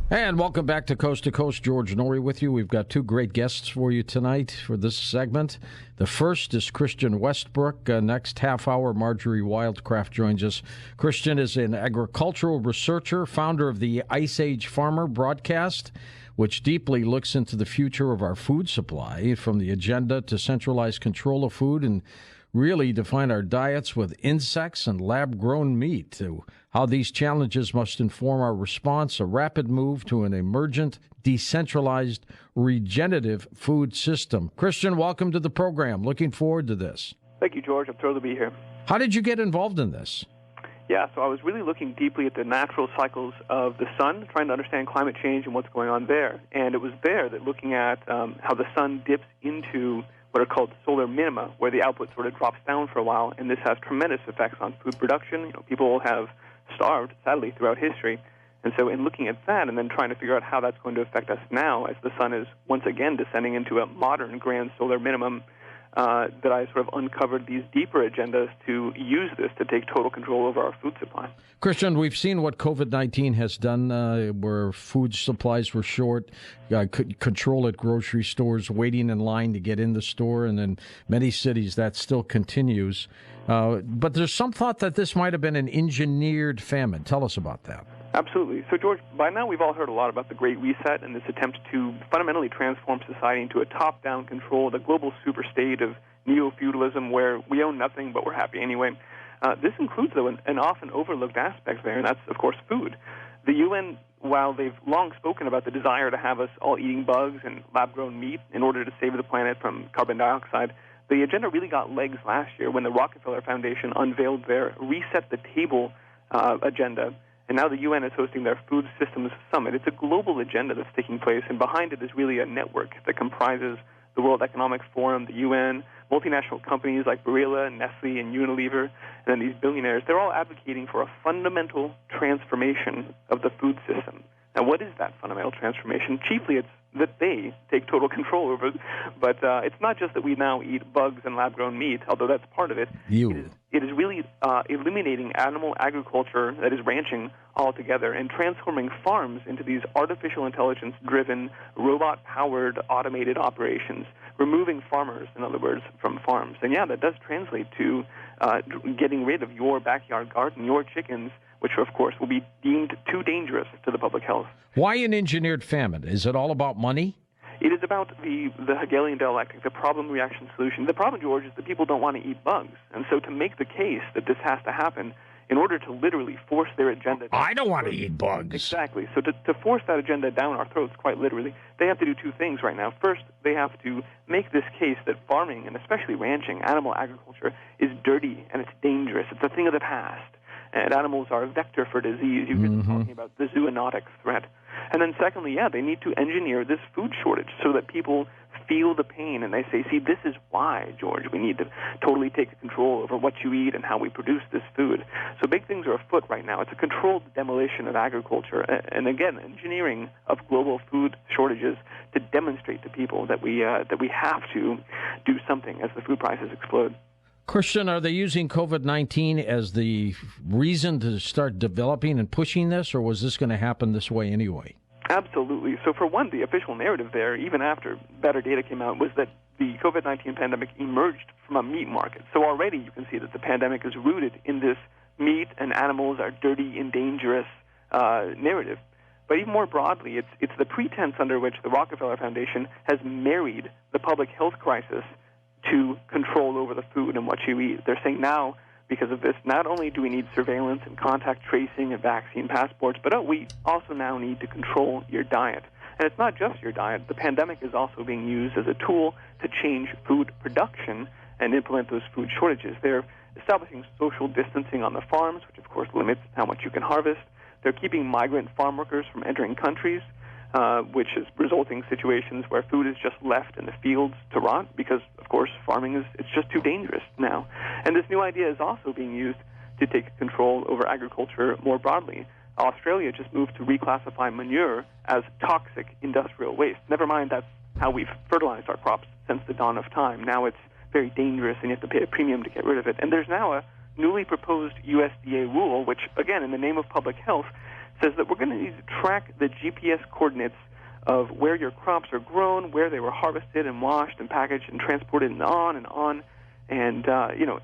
And welcome back to Coast, George Noory with you. We've got two great guests for you tonight for this segment. The first is Christian Westbrook. Next half hour, Marjorie Wildcraft joins us. Christian is an agricultural researcher, founder of the Ice Age Farmer broadcast, which deeply looks into the future of our food supply, from the agenda to centralized control of food, and really define our diets with insects and lab-grown meat, to how these challenges must inform our response, a rapid move to an emergent, decentralized, regenerative food system. Christian, welcome to the program. Looking forward to this. Thank you, George. I'm thrilled to be here. How did you get involved in this? Yeah, so I was really looking deeply at the natural cycles of the sun, trying to understand climate change and what's going on there. And it was there that looking at how the sun dips into what are called solar minima, where the output sort of drops down for a while, and this has tremendous effects on food production. People have starved, sadly, throughout history. And so in looking at that and then trying to figure out how that's going to affect us now as the sun is once again descending into a modern grand solar minimum, that I sort of uncovered these deeper agendas to use this to take total control over our food supply. Christian, we've seen what COVID-19 has done, where food supplies were short, control at grocery stores, waiting in line to get in the store, and in many cities that still continues. But there's some thought that this might have been an engineered famine. Tell us about that. Absolutely. So, George, by now we've all heard a lot about the Great Reset and this attempt to fundamentally transform society into a top-down control, the global superstate of neo-feudalism where we own nothing but we're happy anyway. This includes, though, an often overlooked aspect there, and that's, of course, food. The UN, while they've long spoken about the desire to have us all eating bugs and lab-grown meat in order to save the planet from carbon dioxide, the agenda really got legs last year when the Rockefeller Foundation unveiled their Reset the Table agenda. And now the UN is hosting their Food Systems Summit. It's a global agenda that's taking place, and behind it is really a network that comprises the World Economic Forum, the UN, multinational companies like Barilla, Nestle, and Unilever, and then these billionaires. They're all advocating for a fundamental transformation of the food system. Now, what is that fundamental transformation? Chiefly, it's that they take total control over it. But it's not just that we now eat bugs and lab-grown meat, although that's part of it. It is really eliminating animal agriculture, that is ranching, altogether, and transforming farms into these artificial intelligence-driven, robot-powered, automated operations, removing farmers, in other words, from farms. And yeah, that does translate to getting rid of your backyard garden, your chickens, which, of course, will be deemed too dangerous to the public health. Why an engineered famine? Is it all about money? It is about the Hegelian dialectic, the problem-reaction solution. The problem, George, is that people don't want to eat bugs. And so to make the case that this has to happen, in order to literally force their agenda down, I don't want to eat bugs. Exactly. So to force that agenda down our throats, quite literally, they have to do two things right now. First, they have to make this case that farming, and especially ranching, animal agriculture, is dirty and it's dangerous. It's a thing of the past. And animals are a vector for disease. You've been talking about the zoonotic threat. And then secondly, they need to engineer this food shortage so that people feel the pain and they say, see, this is why, George, we need to totally take control over what you eat and how we produce this food. So big things are afoot right now. It's a controlled demolition of agriculture and, again, engineering of global food shortages to demonstrate to people that we have to do something as the food prices explode. Christian, are they using COVID-19 as the reason to start developing and pushing this, or was this going to happen this way anyway? Absolutely. So for one, the official narrative there, even after better data came out, was that the COVID-19 pandemic emerged from a meat market. So already you can see that the pandemic is rooted in this meat and animals are dirty and dangerous narrative. But even more broadly, it's the pretense under which the Rockefeller Foundation has married the public health crisis to control over the food and what you eat. They're saying now, because of this, not only do we need surveillance and contact tracing and vaccine passports, but we also now need to control your diet. And it's not just your diet. The pandemic is also being used as a tool to change food production and implement those food shortages. They're establishing social distancing on the farms, which of course limits how much you can harvest. They're keeping migrant farm workers from entering countries, which is resulting situations where food is just left in the fields to rot because, of course, farming it's just too dangerous now. And this new idea is also being used to take control over agriculture more broadly. Australia just moved to reclassify manure as toxic industrial waste. Never mind that's how we've fertilized our crops since the dawn of time. Now it's very dangerous and you have to pay a premium to get rid of it. And there's now a newly proposed USDA rule, which, again, in the name of public health, says that we're going to need to track the GPS coordinates of where your crops are grown, where they were harvested and washed and packaged and transported and on and on. And,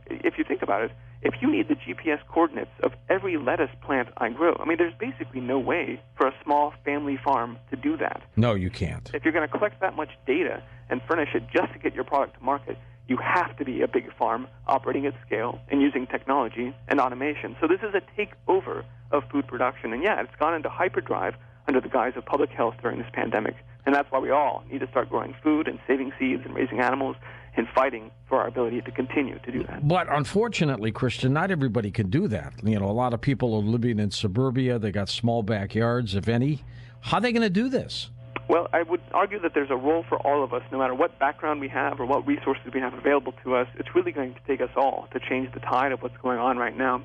if you think about it, if you need the GPS coordinates of every lettuce plant I grow, I mean, there's basically no way for a small family farm to do that. No, you can't. If you're going to collect that much data and furnish it just to get your product to market, you have to be a big farm operating at scale and using technology and automation. So this is a takeover of food production. And, yeah, it's gone into hyperdrive under the guise of public health during this pandemic. And that's why we all need to start growing food and saving seeds and raising animals and fighting for our ability to continue to do that. But unfortunately, Christian, not everybody can do that. A lot of people are living in suburbia. They got small backyards, if any. How are they going to do this? Well, I would argue that there's a role for all of us, no matter what background we have or what resources we have available to us. It's really going to take us all to change the tide of what's going on right now.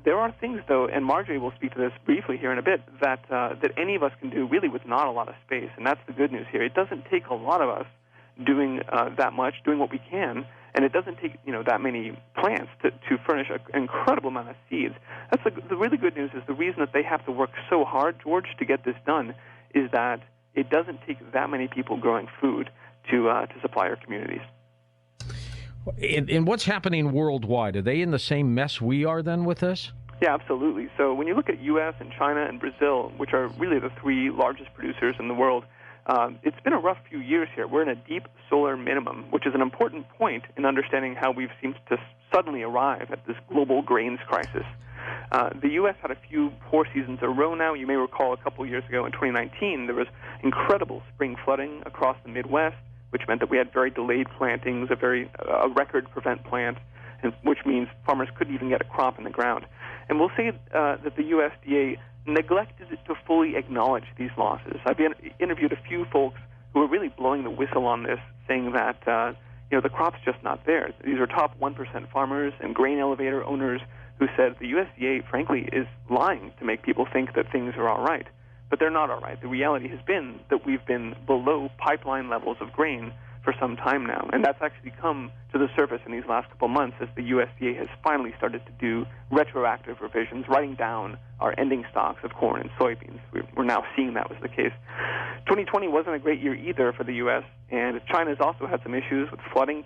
There are things, though, and Marjorie will speak to this briefly here in a bit, that any of us can do really with not a lot of space, and that's the good news here. It doesn't take a lot of us doing that much, doing what we can, and it doesn't take that many plants to furnish an incredible amount of seeds. That's the really good news. Is the reason that they have to work so hard, George, to get this done, is that it doesn't take that many people growing food to supply our communities. And what's happening worldwide? Are they in the same mess we are then with this? Yeah, absolutely. So when you look at U.S. and China and Brazil, which are really the three largest producers in the world, it's been a rough few years here. We're in a deep solar minimum, which is an important point in understanding how we've seemed to suddenly arrive at this global grains crisis. The U.S. had a few poor seasons in a row now. You may recall a couple years ago in 2019, there was incredible spring flooding across the Midwest, which meant that we had very delayed plantings, a record prevent plant, which means farmers couldn't even get a crop in the ground. And we'll say that the USDA neglected to fully acknowledge these losses. I've interviewed a few folks who are really blowing the whistle on this, saying that the crop's just not there. These are top 1% farmers and grain elevator owners who said the USDA, frankly, is lying to make people think that things are all right. But they're not all right. The reality has been that we've been below pipeline levels of grain for some time now. And that's actually come to the surface in these last couple months as the USDA has finally started to do retroactive revisions, writing down our ending stocks of corn and soybeans. We're now seeing that was the case. 2020 wasn't a great year either for the U.S., and China's also had some issues with flooding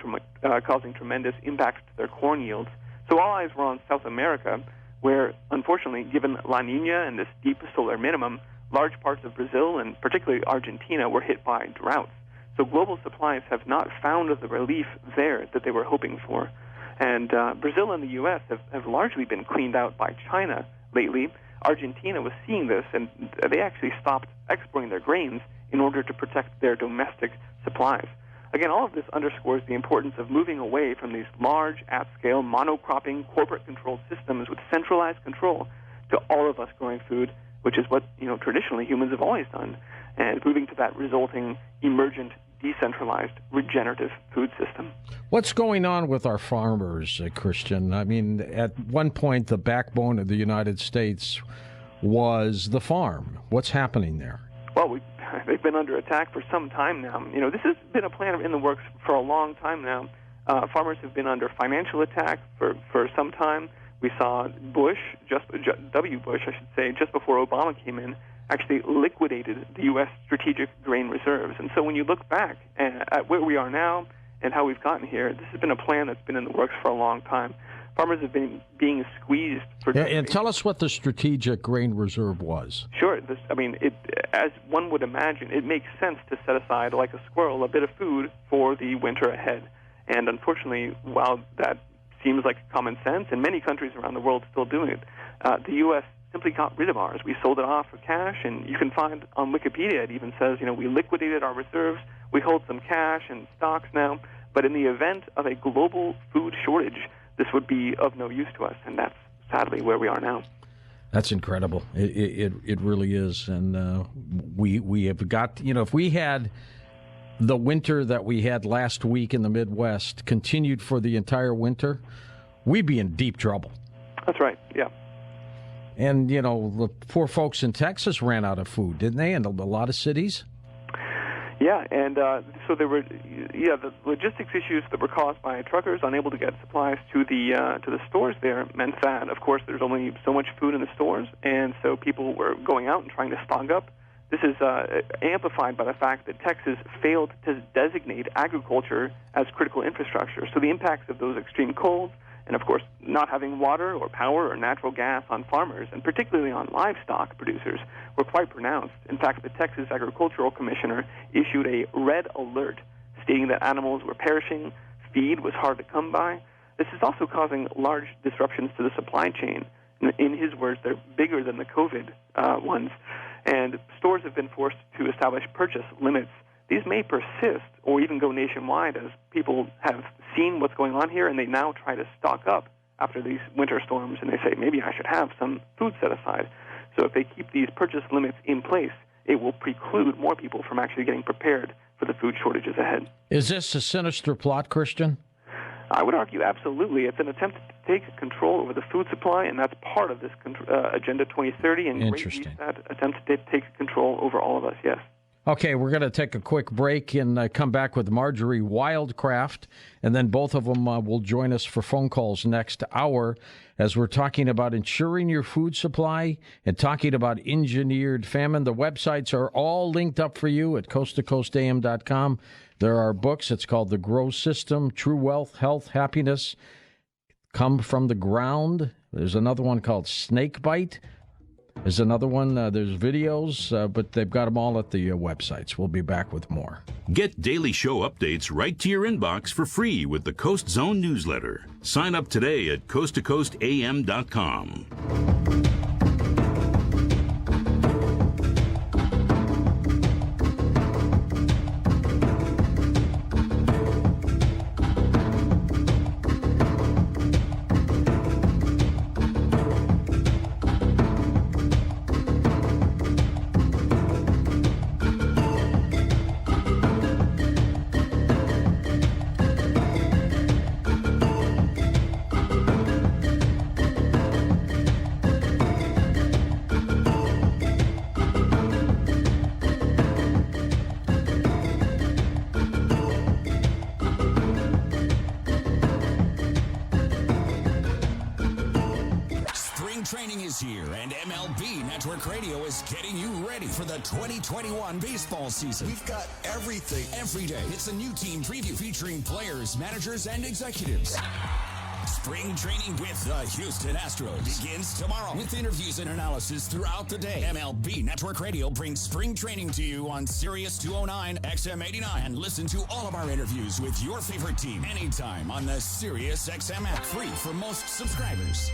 causing tremendous impacts to their corn yields. So all eyes were on South America, where, unfortunately, given La Nina and this deep solar minimum, large parts of Brazil and particularly Argentina were hit by droughts. So global supplies have not found the relief there that they were hoping for. And Brazil and the U.S. have largely been cleaned out by China lately. Argentina was seeing this, and they actually stopped exporting their grains in order to protect their domestic supplies. Again, all of this underscores the importance of moving away from these large, at-scale, monocropping, corporate-controlled systems with centralized control to all of us growing food, which is what traditionally humans have always done, and moving to that resulting emergent, decentralized, regenerative food system. What's going on with our farmers, Christian? I mean, at one point, the backbone of the United States was the farm. What's happening there? Well, they've been under attack for some time now. This has been a plan in the works for a long time now. Farmers have been under financial attack for some time. We saw W. Bush, I should say, just before Obama came in, actually liquidated the U.S. strategic grain reserves. And so when you look back at where we are now and how we've gotten here, this has been a plan that's been in the works for a long time. Farmers have been being squeezed for... And tell us what the strategic grain reserve was. Sure. As one would imagine, it makes sense to set aside, like a squirrel, a bit of food for the winter ahead. And unfortunately, while that seems like common sense, and many countries around the world still doing it, the U.S. simply got rid of ours. We sold it off for cash, and you can find on Wikipedia, it even says, we liquidated our reserves, we hold some cash and stocks now, but in the event of a global food shortage, this would be of no use to us, and that's sadly where we are now. That's incredible. It really is, and we have got, if we had the winter that we had last week in the Midwest continued for the entire winter, we'd be in deep trouble. That's right, yeah. And, the poor folks in Texas ran out of food, didn't they, in a lot of cities? Yeah, and so there were, the logistics issues that were caused by truckers unable to get supplies to the stores there meant that, of course, there's only so much food in the stores, and so people were going out and trying to stock up. This is amplified by the fact that Texas failed to designate agriculture as critical infrastructure. So the impacts of those extreme colds, and of course not having water or power or natural gas on farmers, and particularly on livestock producers, were quite pronounced. In fact, the Texas Agricultural Commissioner issued a red alert stating that animals were perishing, feed was hard to come by. This is also causing large disruptions to the supply chain. In his words, they're bigger than the COVID ones. And stores have been forced to establish purchase limits. These may persist or even go nationwide as people have seen what's going on here and they now try to stock up after these winter storms and they say, maybe I should have some food set aside. So if they keep these purchase limits in place, it will preclude more people from actually getting prepared for the food shortages ahead. Is this a sinister plot, Christian? I would argue absolutely. It's an attempt to take control over the food supply, and that's part of this Agenda 2030 and Great Reset attempt to take control over all of us, yes. Okay, we're going to take a quick break and come back with Marjorie Wildcraft, and then both of them will join us for phone calls next hour as we're talking about ensuring your food supply and talking about engineered famine. The websites are all linked up for you at coasttocoastam.com. There are books. It's called The Grow System, True Wealth, Health, Happiness, Come from the Ground. There's another one called Snake Bite. There's another one. There's videos, but they've got them all at the websites. We'll be back with more. Get daily show updates right to your inbox for free with the Coast Zone newsletter. Sign up today at coasttocoastam.com. Training is here, and MLB Network Radio is getting you ready for the 2021 baseball season. We've got everything. Every day, it's a new team preview featuring players, managers, and executives. Spring training with the Houston Astros begins tomorrow with interviews and analysis throughout the day. MLB Network Radio brings spring training to you on Sirius 209 XM 89 and listen to all of our interviews with your favorite team anytime on the Sirius XM app, free for most subscribers.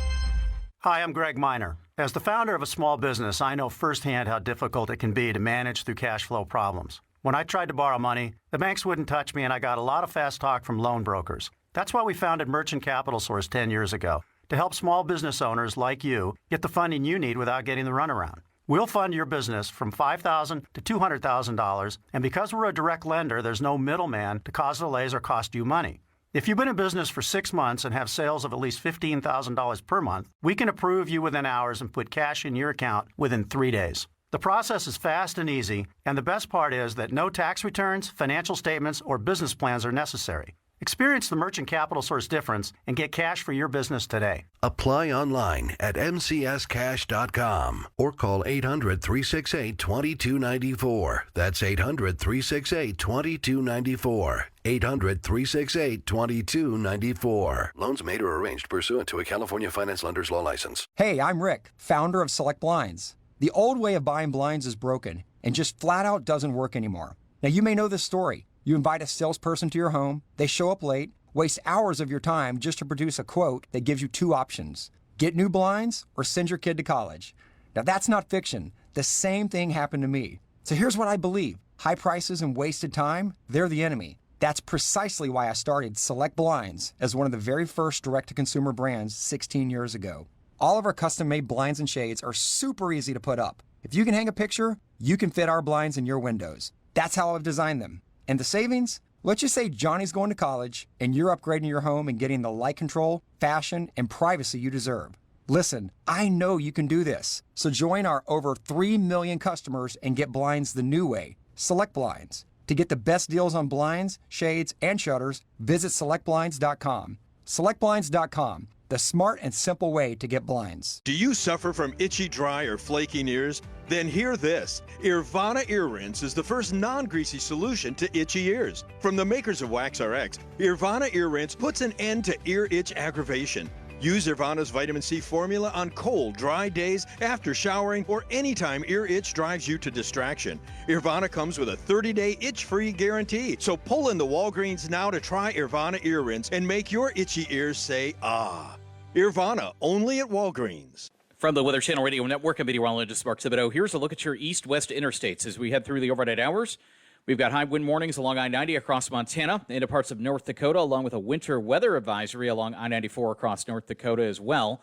Hi, I'm Greg Miner. As the founder of a small business, I know firsthand how difficult it can be to manage through cash flow problems. When I tried to borrow money, the banks wouldn't touch me, and I got a lot of fast talk from loan brokers. That's why we founded Merchant Capital Source 10 years ago, to help small business owners like you get the funding you need without getting the runaround. We'll fund your business from $5,000 to $200,000, and because we're a direct lender, there's no middleman to cause delays or cost you money. If you've been in business for 6 months and have sales of at least $15,000 per month, we can approve you within hours and put cash in your account within 3 days. The process is fast and easy, and the best part is that no tax returns, financial statements, or business plans are necessary. Experience the Merchant Capital Source difference and get cash for your business today. Apply online at mcscash.com or call 800-368-2294. That's 800-368-2294. 800-368-2294. Loans made or arranged pursuant to a California Finance Lender's Law license. Hey, I'm Rick, founder of Select Blinds. The old way of buying blinds is broken and just flat out doesn't work anymore. Now, you may know this story. You invite a salesperson to your home, they show up late, waste hours of your time just to produce a quote that gives you two options: get new blinds or send your kid to college. Now, that's not fiction. The same thing happened to me. So here's what I believe. High prices and wasted time, they're the enemy. That's precisely why I started Select Blinds as one of the very first direct-to-consumer brands 16 years ago. All of our custom-made blinds and shades are super easy to put up. If you can hang a picture, you can fit our blinds in your windows. That's how I've designed them. And the savings? Let's just say Johnny's going to college and you're upgrading your home and getting the light control, fashion, and privacy you deserve. Listen, I know you can do this. So join our over 3 million customers and get blinds the new way. Select Blinds. To get the best deals on blinds, shades, and shutters, visit selectblinds.com. Selectblinds.com, the smart and simple way to get blinds. Do you suffer from itchy, dry, or flaking ears? Then hear this. Irvana Ear Rinse is the first non-greasy solution to itchy ears. From the makers of Wax RX, Irvana Ear Rinse puts an end to ear itch aggravation. Use Irvana's vitamin C formula on cold, dry days, after showering, or anytime ear itch drives you to distraction. Irvana comes with a 30-day itch-free guarantee. So pull in the Walgreens now to try Irvana Ear Rinse and make your itchy ears say, ah. Irvana, only at Walgreens. From the Weather Channel Radio Network, I'm meteorologist Mark Thibodeau. Here's a look at your east-west interstates as we head through the overnight hours. We've got high wind warnings along I-90 across Montana, into parts of North Dakota, along with a winter weather advisory along I-94 across North Dakota as well,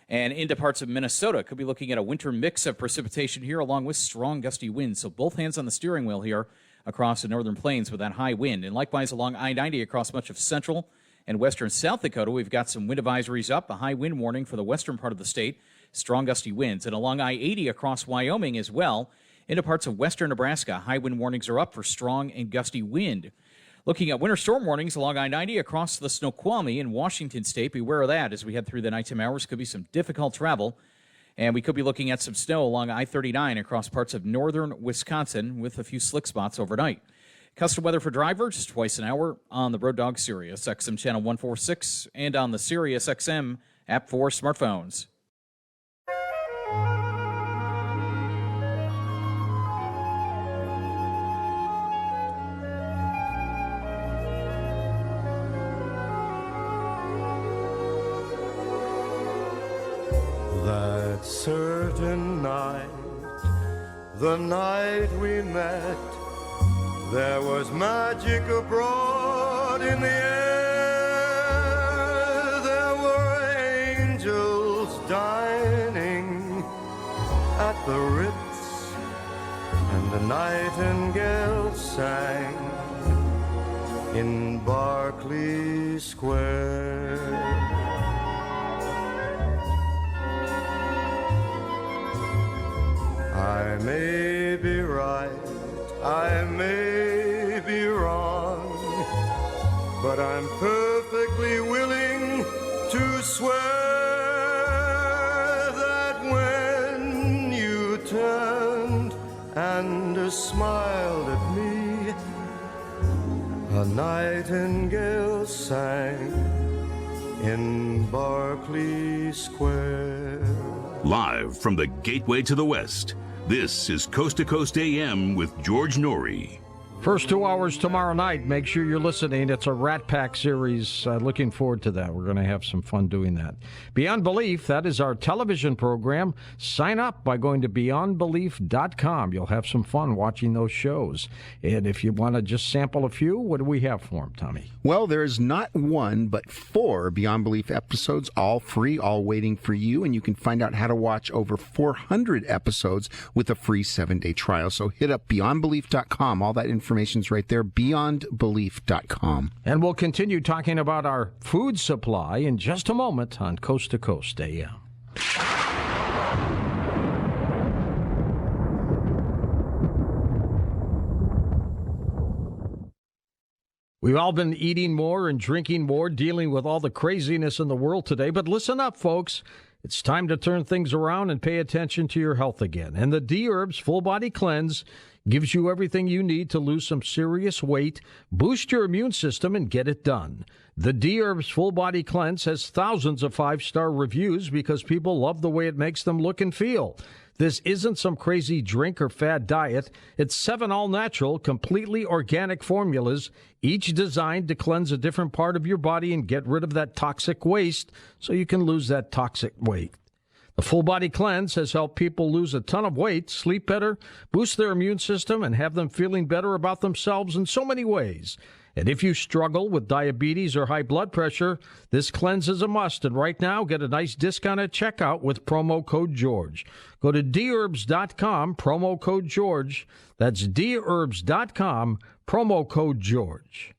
and into parts of Minnesota. Could be looking at a winter mix of precipitation here, along with strong gusty winds. So both hands on the steering wheel here across the northern plains with that high wind. And likewise along I-90 across much of central and western South Dakota, we've got some wind advisories up, a high wind warning for the western part of the state, strong gusty winds. And along I-80 across Wyoming as well, into parts of western Nebraska, high wind warnings are up for strong and gusty wind. Looking at winter storm warnings along I-90 across the Snoqualmie in Washington state. Beware of that as we head through the nighttime hours. Could be some difficult travel. And we could be looking at some snow along I-39 across parts of northern Wisconsin with a few slick spots overnight. Custom weather for drivers twice an hour on the Road Dog Sirius XM Channel 146 and on the Sirius XM app for smartphones. That certain night, the night we met, there was magic abroad in the air. There were angels dining at the Ritz, and the nightingale sang in Berkeley Square. I may be right, I may be wrong, but I'm perfectly willing to swear that when you turned and smiled at me, a nightingale sang in Berkeley Square. Live from the gateway to the West, this is Coast to Coast AM with George Noory. First 2 hours tomorrow night. Make sure you're listening. It's a Rat Pack series. Looking forward to that. We're going to have some fun doing that. Beyond Belief, that is our television program. Sign up by going to beyondbelief.com. You'll have some fun watching those shows. And if you want to just sample a few, what do we have for them, Tommy? Well, there's not one, but 4 Beyond Belief episodes, all free, all waiting for you. And you can find out how to watch over 400 episodes with a free 7-day trial. So hit up beyondbelief.com. All that information's right there, beyondbelief.com. And we'll continue talking about our food supply in just a moment on Coast to Coast AM. We've all been eating more and drinking more, dealing with all the craziness in the world today. But listen up, folks. It's time to turn things around and pay attention to your health again. And the D-Herbs Full Body Cleanse gives you everything you need to lose some serious weight, boost your immune system, and get it done. The D-Herbs Full Body Cleanse has thousands of 5-star reviews because people love the way it makes them look and feel. This isn't some crazy drink or fad diet. It's 7 all-natural, completely organic formulas, each designed to cleanse a different part of your body and get rid of that toxic waste so you can lose that toxic weight. The Full Body Cleanse has helped people lose a ton of weight, sleep better, boost their immune system, and have them feeling better about themselves in so many ways. And if you struggle with diabetes or high blood pressure, this cleanse is a must. And right now, get a nice discount at checkout with promo code George. Go to dherbs.com, promo code George. That's dherbs.com, promo code George.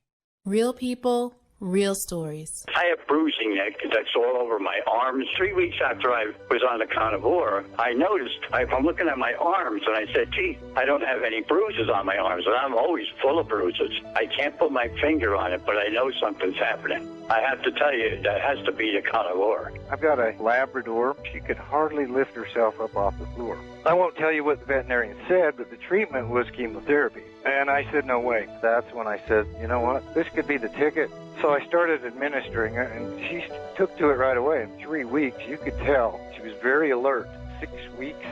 Real people, real stories. I have bruising that's all over my arms. 3 weeks after I was on the carnivore, I noticed, I'm looking at my arms, and I said, gee, I don't have any bruises on my arms, and I'm always full of bruises. I can't put my finger on it, but I know something's happening. I have to tell you, that has to be the carnivore. I've got a Labrador. She could hardly lift herself up off the floor. I won't tell you what the veterinarian said, but the treatment was chemotherapy. And I said, no way. That's when I said, you know what, this could be the ticket. So I started administering it, and she took to it right away. In 3 weeks, you could tell she was very alert. 6 weeks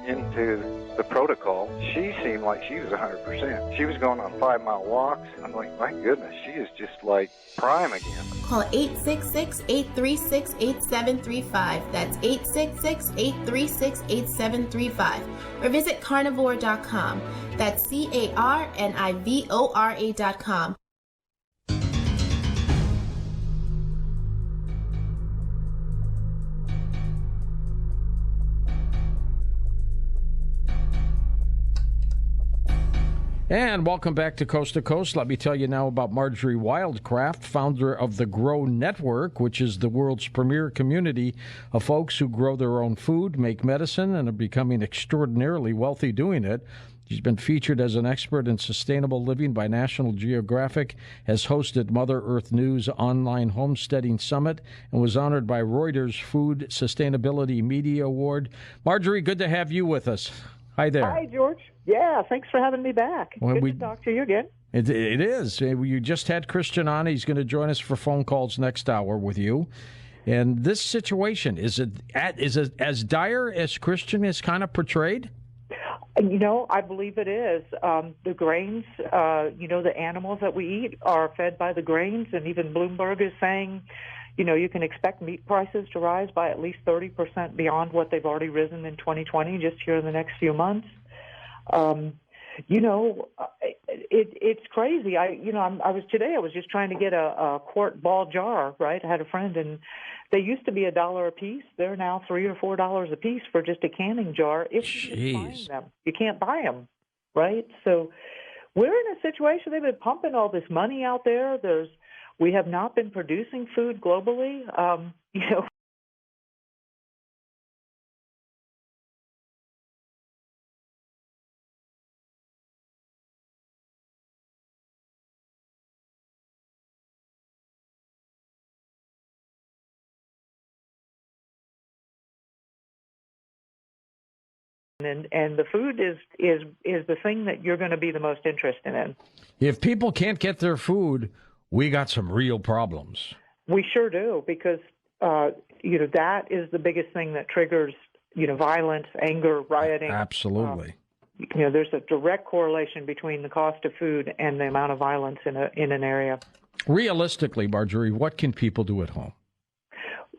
into the protocol, she seemed like she was 100%. She was going on 5-mile walks. I'm like, my goodness, she is just like prime again. Call 866-836-8735. That's 866-836-8735. Or visit carnivore.com. That's carnivora.com. And welcome back to Coast. Let me tell you now about Marjorie Wildcraft, founder of the Grow Network, which is the world's premier community of folks who grow their own food, make medicine, and are becoming extraordinarily wealthy doing it. She's been featured as an expert in sustainable living by National Geographic, has hosted Mother Earth News Online Homesteading Summit, and was honored by Reuters Food Sustainability Media Award. Marjorie, good to have you with us. Hi there. Hi, George. Yeah, thanks for having me back. Well, Good to talk to you again. It is. You just had Christian on. He's going to join us for phone calls next hour with you. And this situation, is it as dire as Christian has kind of portrayed? You know, I believe it is. The grains, the animals that we eat are fed by the grains, and even Bloomberg is saying, you can expect meat prices to rise by at least 30% beyond what they've already risen in 2020, just here in the next few months. It's crazy. I was just trying to get a quart ball jar, right? I had a friend, and they used to be $1 a piece. They're now $3 or $4 a piece for just a canning jar. If you can find them, you can't buy them, right? So we're in a situation. They've been pumping all this money out there. We have not been producing food globally. And the food is the thing that you're going to be the most interested in. If people can't get their food, we got some real problems. We sure do, because that is the biggest thing that triggers violence, anger, rioting. Absolutely. There's a direct correlation between the cost of food and the amount of violence in an area. Realistically, Marjorie, what can people do at home?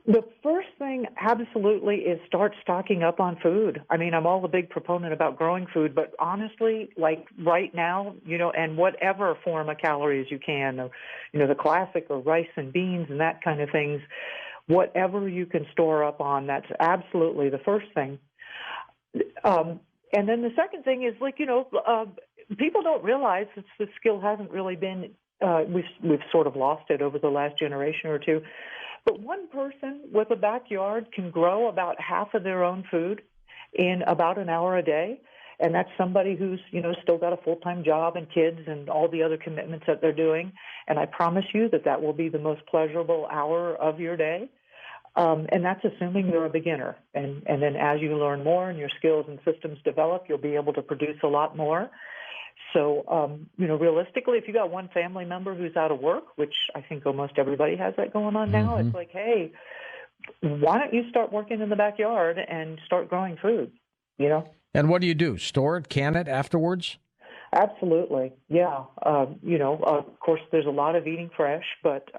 The first thing, absolutely, is start stocking up on food. I mean, I'm all a big proponent about growing food, but honestly, like right now, and whatever form of calories you can, or, the classic or rice and beans and that kind of things, whatever you can store up on, that's absolutely the first thing. And then the second thing is, people don't realize the skill hasn't really been, we've sort of lost it over the last generation or two. But one person with a backyard can grow about half of their own food in about an hour a day. And that's somebody who's, still got a full-time job and kids and all the other commitments that they're doing. And I promise you that will be the most pleasurable hour of your day. And that's assuming you're a beginner. And then as you learn more and your skills and systems develop, you'll be able to produce a lot more. So, realistically, if you got one family member who's out of work, which I think almost everybody has that going on now, It's like, hey, why don't you start working in the backyard and start growing food, And what do? Store it, can it afterwards? Absolutely. Yeah. Of course, there's a lot of eating fresh, but,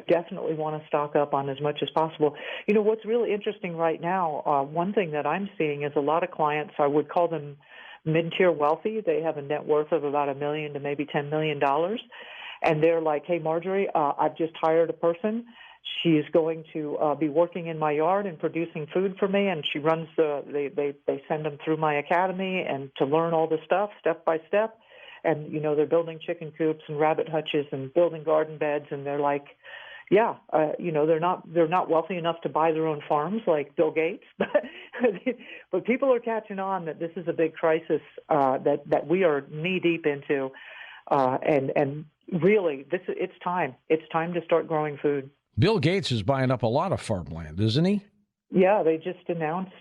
definitely want to stock up on as much as possible. What's really interesting right now, one thing that I'm seeing is a lot of clients, I would call them mid-tier wealthy. They have a net worth of about $1 million to maybe $10 million. And they're like, hey, Marjorie, I've just hired a person. She's going to be working in my yard and producing food for me. And she runs they send them through my academy and to learn all the stuff step by step. and they're building chicken coops and rabbit hutches and building garden beds, and they're like, yeah, they're not wealthy enough to buy their own farms like Bill Gates, but people are catching on that this is a big crisis that we are knee deep into, and really, it's time. It's time to start growing food. Bill Gates is buying up a lot of farmland, isn't he? Yeah, they just announced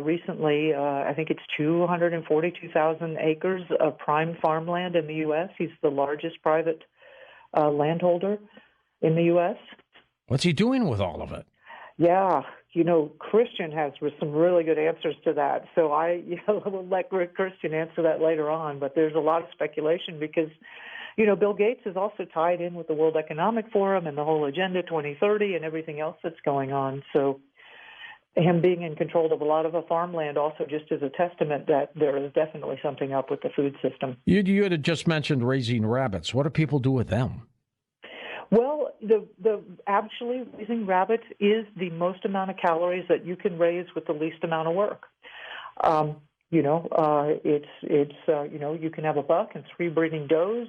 recently, I think it's 242,000 acres of prime farmland in the U.S. He's the largest private landholder in the U.S. What's he doing with all of it? Yeah, Christian has some really good answers to that. So I will let Christian answer that later on. But there's a lot of speculation because, Bill Gates is also tied in with the World Economic Forum and the whole Agenda 2030 and everything else that's going on. So him being in control of a lot of the farmland also just is a testament that there is definitely something up with the food system. You had just mentioned raising rabbits. What do people do with them? Well, actually raising rabbits is the most amount of calories that you can raise with the least amount of work. You can have a buck and 3 breeding does.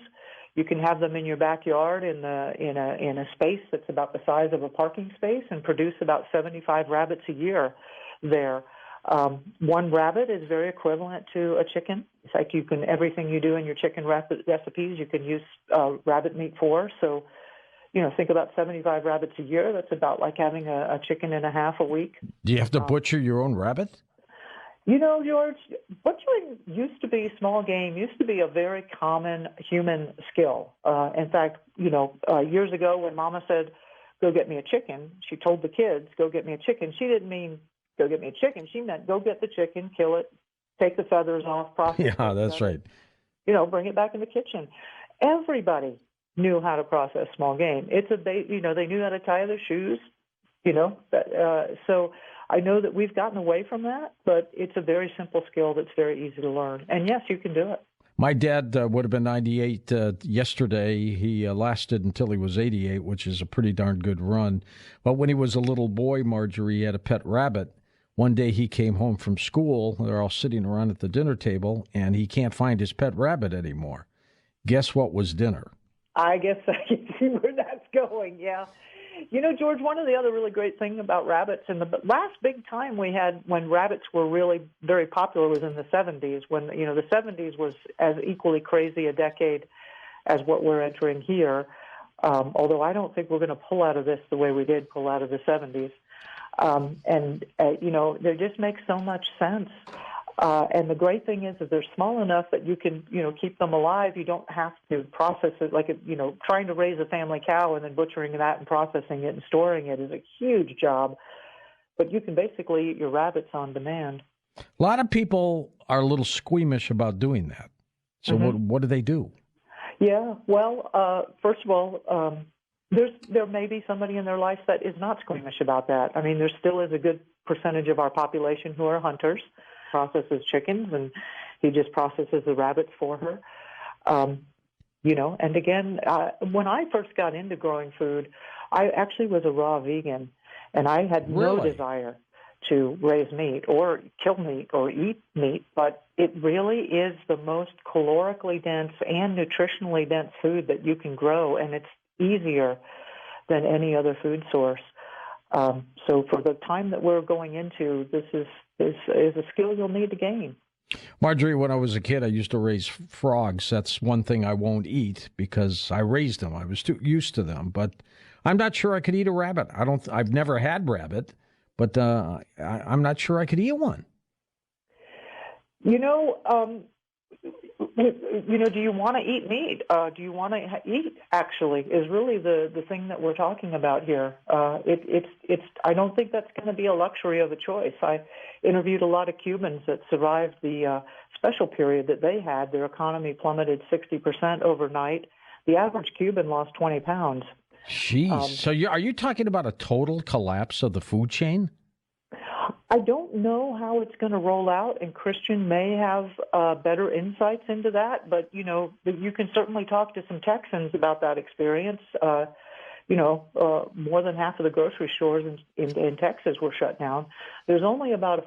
You can have them in your backyard in a space that's about the size of a parking space and produce about 75 rabbits a year there. One rabbit is very equivalent to a chicken. It's like everything you do in your chicken recipes, you can use rabbit meat for. So, think about 75 rabbits a year. That's about like having a chicken and a half a week. Do you have to butcher your own rabbit? George, butchering used to be small game, used to be a very common human skill. In fact, years ago when Mama said, go get me a chicken, she told the kids, go get me a chicken. She didn't mean go get me a chicken. She meant go get the chicken, kill it, take the feathers off, process it. Yeah, that's right. Bring it back in the kitchen. Everybody knew how to process small game. They knew how to tie their shoes, so I know that we've gotten away from that, but it's a very simple skill that's very easy to learn. And yes, you can do it. My dad would have been 98 yesterday. He lasted until he was 88, which is a pretty darn good run. But when he was a little boy, Marjorie, he had a pet rabbit. One day he came home from school. They're all sitting around at the dinner table, and he can't find his pet rabbit anymore. Guess what was dinner? I guess I can see where that's going, yeah. George, one of the other really great things about rabbits, and the last big time we had when rabbits were really very popular was in the 70s, when, the 70s was as equally crazy a decade as what we're entering here, although I don't think we're going to pull out of this the way we did pull out of the 70s. They just make so much sense. And the great thing is that they're small enough that you can, keep them alive. You don't have to process it like, trying to raise a family cow and then butchering that and processing it and storing it is a huge job. But you can basically eat your rabbits on demand. A lot of people are a little squeamish about doing that. So what do they do? Yeah, well, first of all, there may be somebody in their life that is not squeamish about that. I mean, there still is a good percentage of our population who are hunters. Processes chickens, and he just processes the rabbits for her. And again, when I first got into growing food, I actually was a raw vegan, and I had no desire to raise meat or kill meat or eat meat, but it really is the most calorically dense and nutritionally dense food that you can grow, and it's easier than any other food source. So for the time that we're going into, this is a skill you'll need to gain. Marjorie, when I was a kid, I used to raise frogs. That's one thing I won't eat because I raised them. I was too used to them. But I'm not sure I could eat a rabbit. I've never had rabbit, but I'm not sure I could eat one. Do you want to eat meat? Do you want to eat, actually, is really the thing that we're talking about here. I don't think that's going to be a luxury of a choice. I interviewed a lot of Cubans that survived the special period that they had. Their economy plummeted 60% overnight. The average Cuban lost 20 pounds. Jeez. So are you talking about a total collapse of the food chain? I don't know how it's going to roll out, and Christian may have better insights into that, but, you can certainly talk to some Texans about that experience. More than half of the grocery stores in Texas were shut down. There's only about a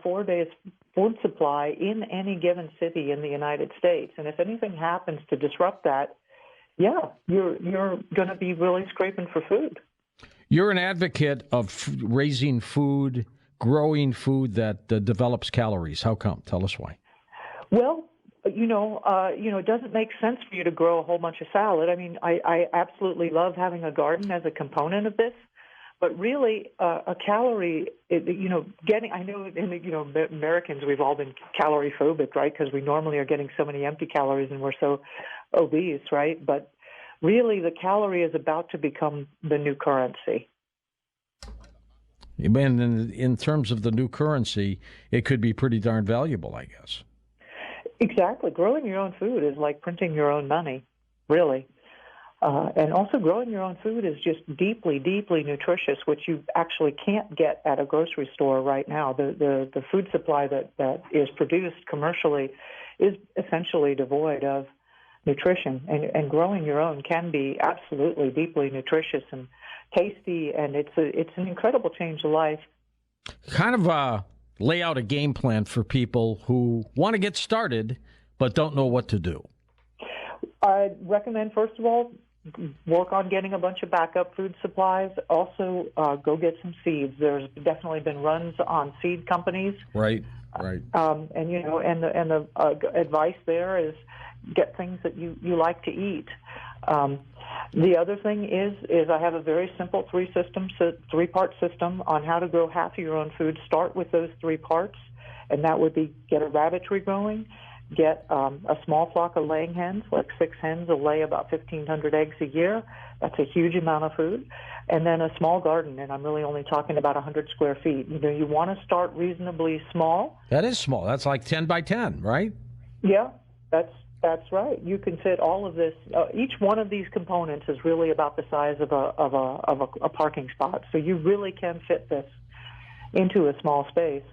food supply in any given city in the United States. And if anything happens to disrupt that, yeah, you're going to be really scraping for food. You're an advocate of raising food, growing food that develops calories. How come? Tell us why. Well, it doesn't make sense for you to grow a whole bunch of salad. I mean, I absolutely love having a garden as a component of this, but really a calorie, I know Americans, we've all been calorie phobic, right? Because we normally are getting so many empty calories and we're so obese, right? But really the calorie is about to become the new currency. And in terms of the new currency, it could be pretty darn valuable, I guess. Exactly. Growing your own food is like printing your own money, really. And also growing your own food is just deeply, deeply nutritious, which you actually can't get at a grocery store right now. The food supply that is produced commercially is essentially devoid of nutrition. And growing your own can be absolutely deeply nutritious and tasty, and it's an incredible change of life. Kind of lay out a game plan for people who want to get started but don't know what to do. I'd recommend, first of all, work on getting a bunch of backup food supplies. Also, go get some seeds. There's definitely been runs on seed companies. Right. And the advice there is get things that you like to eat. The other thing is I have a very simple three-part system on how to grow half of your own food. Start with those 3 parts, and that would be get a rabbitry going, get a small flock of laying hens, like 6 hens will lay about 1,500 eggs a year. That's a huge amount of food. And then a small garden, and I'm really only talking about 100 square feet. You want to start reasonably small. That is small. That's like 10 by 10, right? Yeah, that's right. You can fit all of this. Each one of these components is really about the size of a parking spot. So you really can fit this into a small space.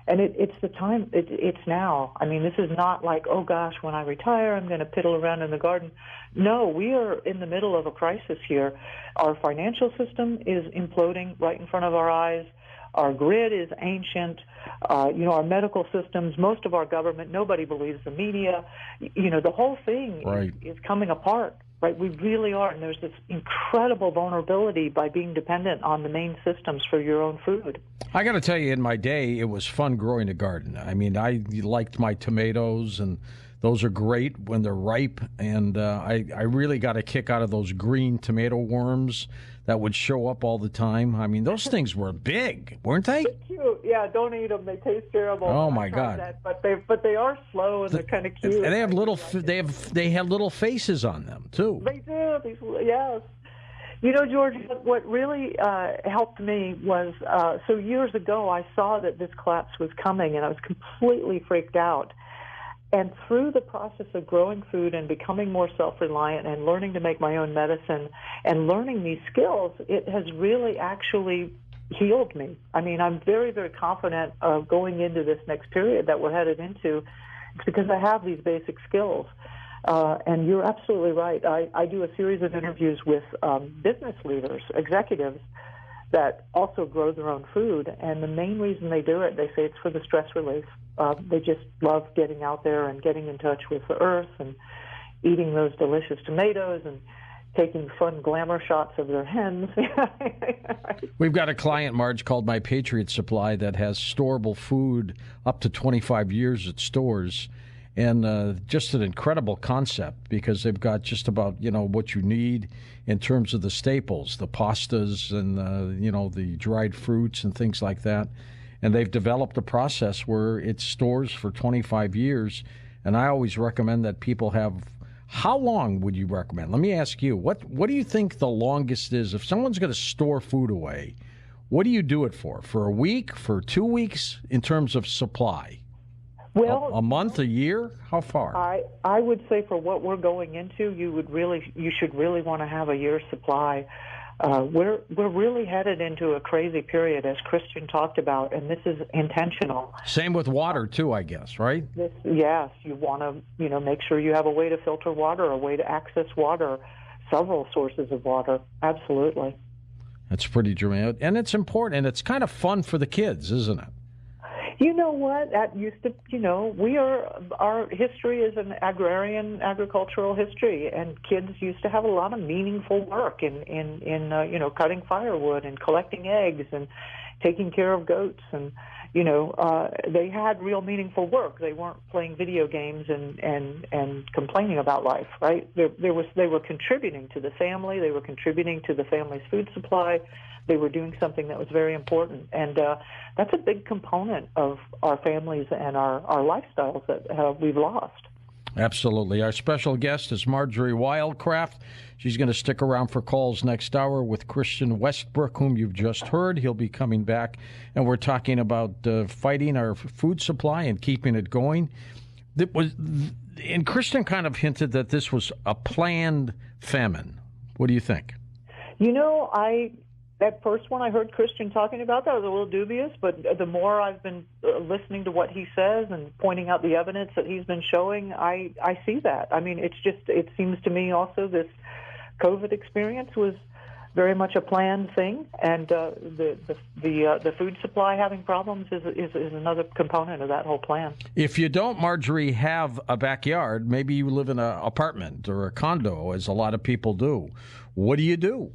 And it's the time. It's now. I mean, this is not like, oh gosh, when I retire, I'm going to piddle around in the garden. No, we are in the middle of a crisis here. Our financial system is imploding right in front of our eyes. Our grid is ancient. Our medical systems, most of our government, nobody believes the media. The whole thing is coming apart, right? We really are. And there's this incredible vulnerability by being dependent on the main systems for your own food. I got to tell you, in my day, it was fun growing a garden. I mean, I liked my tomatoes, and those are great when they're ripe. And I really got a kick out of those green tomato worms that would show up all the time. I mean, those things were big, weren't they? They're cute. Yeah, don't eat them. They taste terrible. Oh my God! That, but they are slow and they're kind of cute. And they have they have little faces on them too. They do. Yes. George, what really helped me was so years ago I saw that this collapse was coming, and I was completely freaked out. And through the process of growing food and becoming more self-reliant and learning to make my own medicine and learning these skills, it has really actually healed me. I mean, I'm very, very confident of going into this next period that we're headed into. It's because I have these basic skills. And you're absolutely right. I do a series of interviews with business leaders, executives, that also grow their own food. And the main reason they do it, they say it's for the stress relief. They just love getting out there and getting in touch with the earth and eating those delicious tomatoes and taking fun glamour shots of their hens. We've got a client, Marge, called My Patriot Supply that has storable food up to 25 years at stores. And just an incredible concept because they've got just about, what you need in terms of the staples, the pastas and, the dried fruits and things like that. And they've developed a process where it stores for 25 years. And I always recommend that people have, how long would you recommend? Let me ask you, what do you think the longest is? If someone's going to store food away, what do you do it for? For a week, for 2 weeks in terms of supply? Well, a month, a year? How far? I would say for what we're going into, you should really want to have a year's supply. We're really headed into a crazy period, as Christian talked about, and this is intentional. Same with water too, I guess, right? Yes, you want to make sure you have a way to filter water, a way to access water, several sources of water. Absolutely. That's pretty dramatic, and it's important, and it's kind of fun for the kids, isn't it? You know what? That used to, our history is an agrarian, agricultural history, and kids used to have a lot of meaningful work in cutting firewood and collecting eggs and taking care of goats, and they had real meaningful work. They weren't playing video games and complaining about life, right? They were contributing to the family. They were contributing to the family's food supply. They were doing something that was very important, and that's a big component of our families and our lifestyles that we've lost. Absolutely. Our special guest is Marjorie Wildcraft. She's going to stick around for calls next hour with Christian Westbrook, whom you've just heard. He'll be coming back, and we're talking about fighting our food supply and keeping it going. And Christian kind of hinted that this was a planned famine. What do you think? At first, when I heard Christian talking about that, I was a little dubious, but the more I've been listening to what he says and pointing out the evidence that he's been showing, I see that. I mean, it seems to me also this COVID experience was very much a planned thing, and the food supply having problems is another component of that whole plan. If you don't, Marjorie, have a backyard, maybe you live in an apartment or a condo, as a lot of people do. What do you do?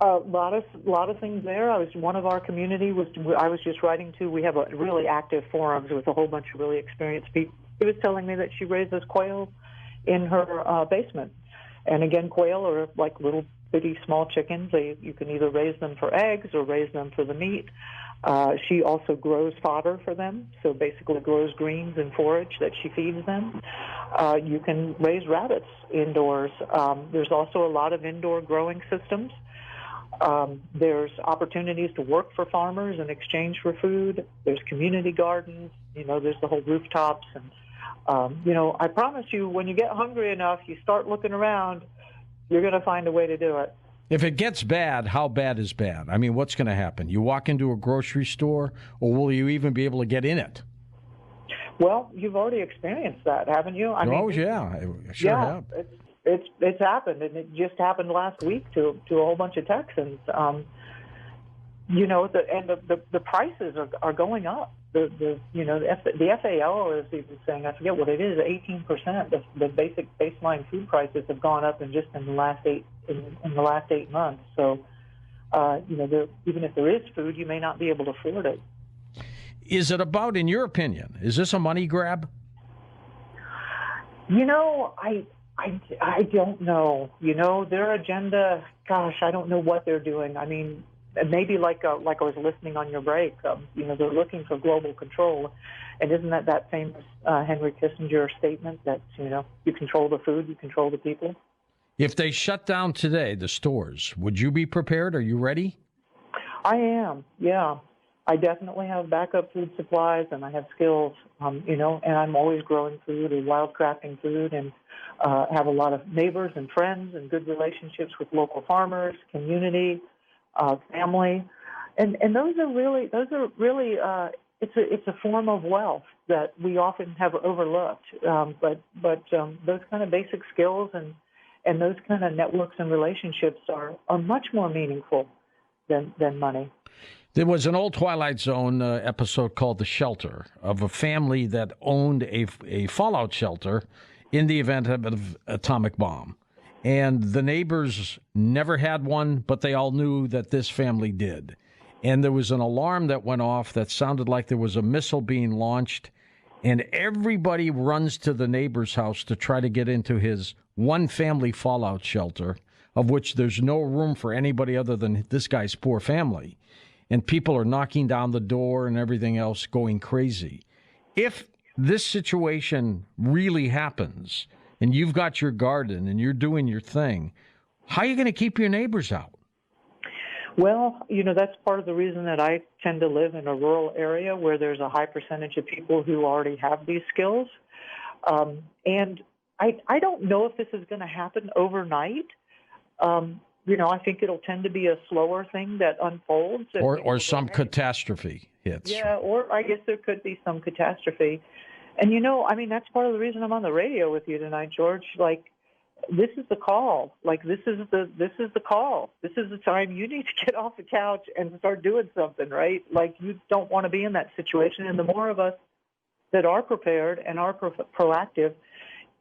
A lot of things there. One of our community I was just writing to. We have a really active forums with a whole bunch of really experienced people. She was telling me that she raises quail in her basement, and again, quail are like little bitty small chickens. You can either raise them for eggs or raise them for the meat. She also grows fodder for them, so basically grows greens and forage that she feeds them. You can raise rabbits indoors. There's also a lot of indoor growing systems. There's opportunities to work for farmers in exchange for food. There's community gardens. There's the whole rooftops. And, I promise you, when you get hungry enough, you start looking around, you're going to find a way to do it. If it gets bad, how bad is bad? I mean, what's going to happen? You walk into a grocery store, or will you even be able to get in it? Well, you've already experienced that, haven't you? Yeah, I sure have. It's happened, and it just happened last week to a whole bunch of Texans. The prices are going up. The FAO is even saying, I forget what it is, 18%. The basic baseline food prices have gone up in the last 8 months. So, even if there is food, you may not be able to afford it. Is it about, in your opinion, is this a money grab? I don't know. Their agenda, gosh, I don't know what they're doing. I mean, maybe like I was listening on your break, they're looking for global control. And isn't that famous Henry Kissinger statement that, you control the food, you control the people? If they shut down today, the stores, would you be prepared? Are you ready? I am, yeah. I definitely have backup food supplies, and I have skills, and I'm always growing food and wildcrafting food, and have a lot of neighbors and friends and good relationships with local farmers, community, family, and those are really it's a form of wealth that we often have overlooked. But those kind of basic skills and those kind of networks and relationships are much more meaningful than money. There was an old Twilight Zone episode called The Shelter, of a family that owned a fallout shelter in the event of an atomic bomb. And the neighbors never had one, but they all knew that this family did. And there was an alarm that went off that sounded like there was a missile being launched, and everybody runs to the neighbor's house to try to get into his one-family fallout shelter, of which there's no room for anybody other than this guy's poor family. And people are knocking down the door and everything else, going crazy. If this situation really happens and you've got your garden and you're doing your thing, how are you going to keep your neighbors out? Well, that's part of the reason that I tend to live in a rural area where there's a high percentage of people who already have these skills. And I don't know if this is going to happen overnight. I think it'll tend to be a slower thing that unfolds. Or some catastrophe hits. Yeah, or I guess there could be some catastrophe. And, that's part of the reason I'm on the radio with you tonight, George. this is the call. Like, this is the call. This is the time you need to get off the couch and start doing something, right? Like, you don't want to be in that situation. And the more of us that are prepared and are proactive,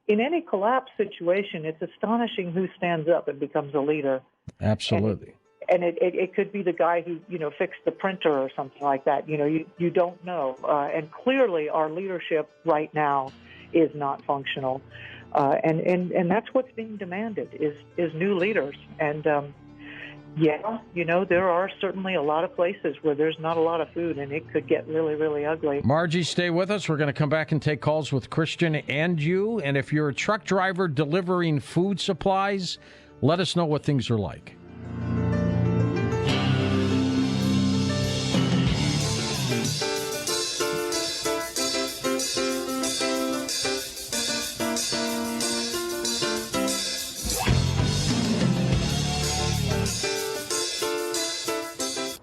in any collapse situation, it's astonishing who stands up and becomes a leader. Absolutely. And it could be the guy who, fixed the printer or something like that. You don't know. And clearly our leadership right now is not functional. And that's what's being demanded is new leaders. And, there are certainly a lot of places where there's not a lot of food, and it could get really, really ugly. Margie, stay with us. We're going to come back and take calls with Christian and you. And if you're a truck driver delivering food supplies, let us know what things are like.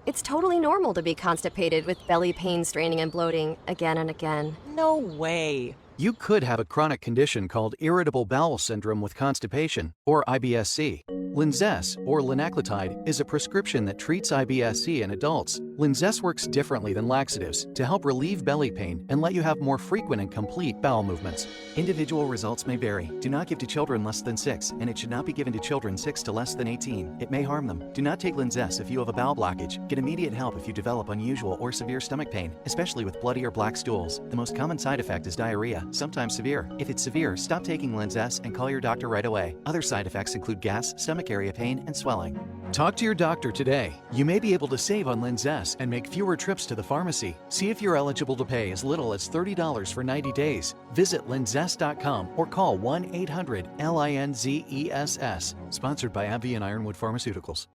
It's totally normal to be constipated with belly pain, straining, and bloating again and again. No way. You could have a chronic condition called irritable bowel syndrome with constipation, or IBS-C. Linzess, or linaclotide, is a prescription that treats IBS-C in adults. Linzess works differently than laxatives to help relieve belly pain and let you have more frequent and complete bowel movements. Individual results may vary. Do not give to children less than 6, and it should not be given to children 6 to less than 18. It may harm them. Do not take Linzess if you have a bowel blockage. Get immediate help if you develop unusual or severe stomach pain, especially with bloody or black stools. The most common side effect is diarrhea, sometimes severe. If it's severe, stop taking Linzess and call your doctor right away. Other side effects include gas, stomach area pain, and swelling. Talk to your doctor today. You may be able to save on Linzess and make fewer trips to the pharmacy. See if you're eligible to pay as little as $30 for 90 days. Visit linzess.com or call 1-800-LINZESS. Sponsored by AbbVie and Ironwood Pharmaceuticals.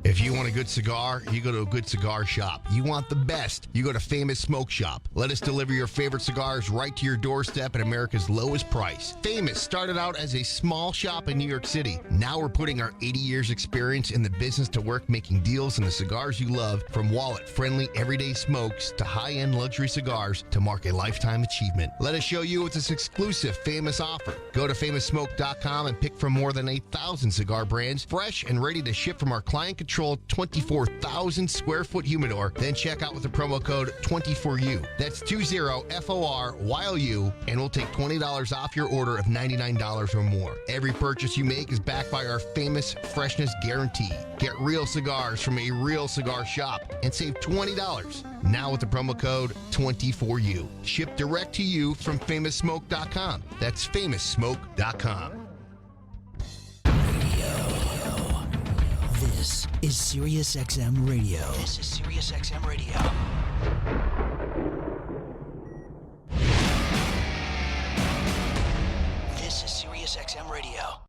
If you want a good cigar, you go to a good cigar shop. You want the best, you go to Famous Smoke Shop. Let us deliver your favorite cigars right to your doorstep at America's lowest price. Famous started out as a small shop in New York City. Now we're putting our 80 years experience in the business to work making deals on the cigars you love, from wallet-friendly everyday smokes to high-end luxury cigars to mark a lifetime achievement. Let us show you this exclusive Famous offer. Go to FamousSmoke.com and pick from more than 8,000 cigar brands, fresh and ready to ship from our client-controlled 24,000 square foot humidor. Then check out with the promo code 24U. That's 20FORYLU, and we'll take $20 off your order of $99 or more. Every purchase you make is backed by our Famous Freshness Guarantee. Get real cigars from a real cigar shop and save $20 now with the promo code 24U. Shipped direct to you from FamousSmoke.com. That's FamousSmoke.com. This is SiriusXM Radio. This is SiriusXM Radio. This is SiriusXM Radio.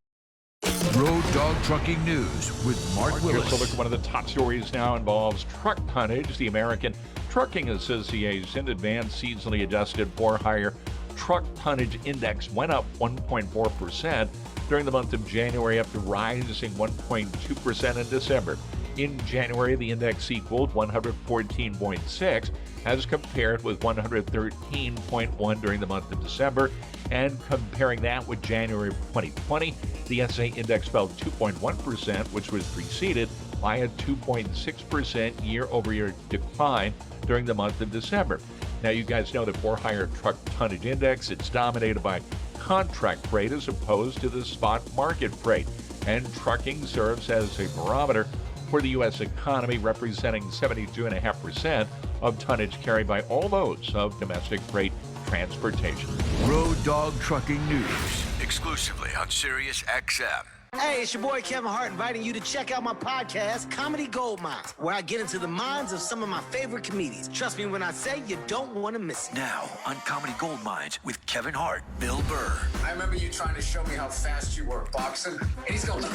Road Dog Trucking News with Mark Willis. Here's a look at one of the top stories now involves truck tonnage. The American Trucking Association Advanced Seasonally Adjusted For-Hire Truck Tonnage Index went up 1.4% during the month of January, after rising 1.2% in December. In January, the index equaled 114.6 as compared with 113.1 during the month of December. And comparing that with January of 2020, the SA index fell 2.1%, which was preceded by a 2.6% year-over-year decline during the month of December. Now, you guys know the For-Hire Truck Tonnage Index, it's dominated by contract freight as opposed to the spot market freight. And trucking serves as a barometer for the U.S. economy, representing 72.5% of tonnage carried by all those of domestic freight transportation. Road Dog Trucking News. Exclusively on SiriusXM. Hey, it's your boy Kevin Hart inviting you to check out my podcast, Comedy Gold Mines, where I get into the minds of some of my favorite comedians. Trust me when I say you don't want to miss it. Now on Comedy Gold Mines with Kevin Hart, Bill Burr. I remember you trying to show me how fast you were boxing, and he's going, all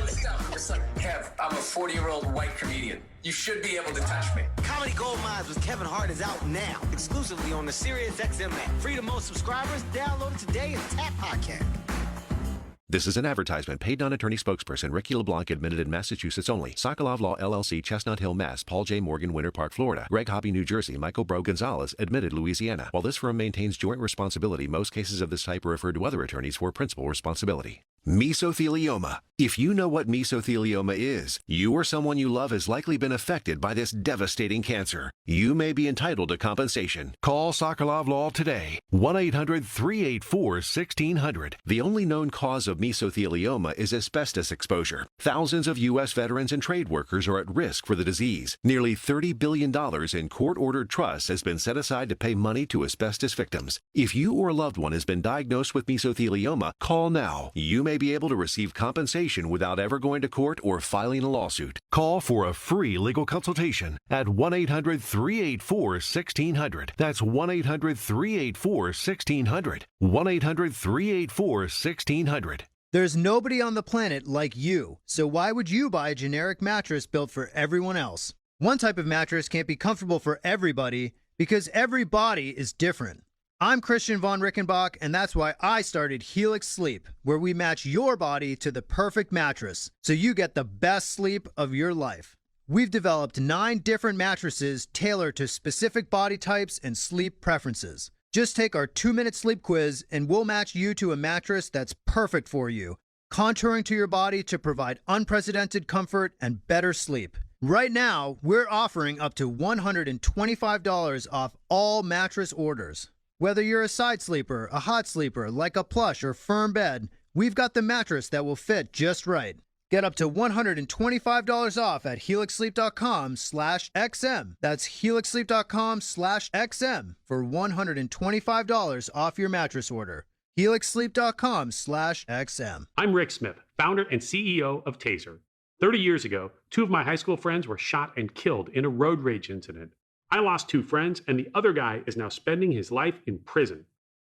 this stuff. It's like, Kev, I'm a 40-year-old white comedian. You should be able to touch me. Comedy Gold Mines with Kevin Hart is out now, exclusively on the SiriusXM app. Free to most subscribers. Download it today and tap podcast. This is an advertisement. Paid non-attorney spokesperson Ricky LeBlanc, admitted in Massachusetts only. Sokolov Law LLC, Chestnut Hill, Mass. Paul J. Morgan, Winter Park, Florida. Greg Hobby, New Jersey. Michael Bro Gonzalez, admitted Louisiana. While this firm maintains joint responsibility, most cases of this type are referred to other attorneys for principal responsibility. Mesothelioma. If you know what mesothelioma is, you or someone you love has likely been affected by this devastating cancer. You may be entitled to compensation. Call Sokolov Law today. 1-800-384-1600. The only known cause of mesothelioma is asbestos exposure. Thousands of U.S. veterans and trade workers are at risk for the disease. Nearly $30 billion in court-ordered trusts has been set aside to pay money to asbestos victims. If you or a loved one has been diagnosed with mesothelioma, call now. You may be able to receive compensation without ever going to court or filing a lawsuit. Call for a free legal consultation at 1-800-384-1600. That's 1-800-384-1600. 1-800-384-1600. There's nobody on the planet like you, so why would you buy a generic mattress built for everyone else? One type of mattress can't be comfortable for everybody because every body is different. I'm Christian von Rickenbach, and that's why I started Helix Sleep, where we match your body to the perfect mattress, so you get the best sleep of your life. We've developed 9 different mattresses tailored to specific body types and sleep preferences. Just take our 2-minute sleep quiz, and we'll match you to a mattress that's perfect for you, contouring to your body to provide unprecedented comfort and better sleep. Right now, we're offering up to $125 off all mattress orders. Whether you're a side sleeper, a hot sleeper, like a plush or firm bed, we've got the mattress that will fit just right. Get up to $125 off at helixsleep.com/XM. That's helixsleep.com/XM for $125 off your mattress order. helixsleep.com/XM. I'm Rick Smith, founder and CEO of Taser. 30 years ago, 2 of my high school friends were shot and killed in a road rage incident. I lost 2 friends, and the other guy is now spending his life in prison.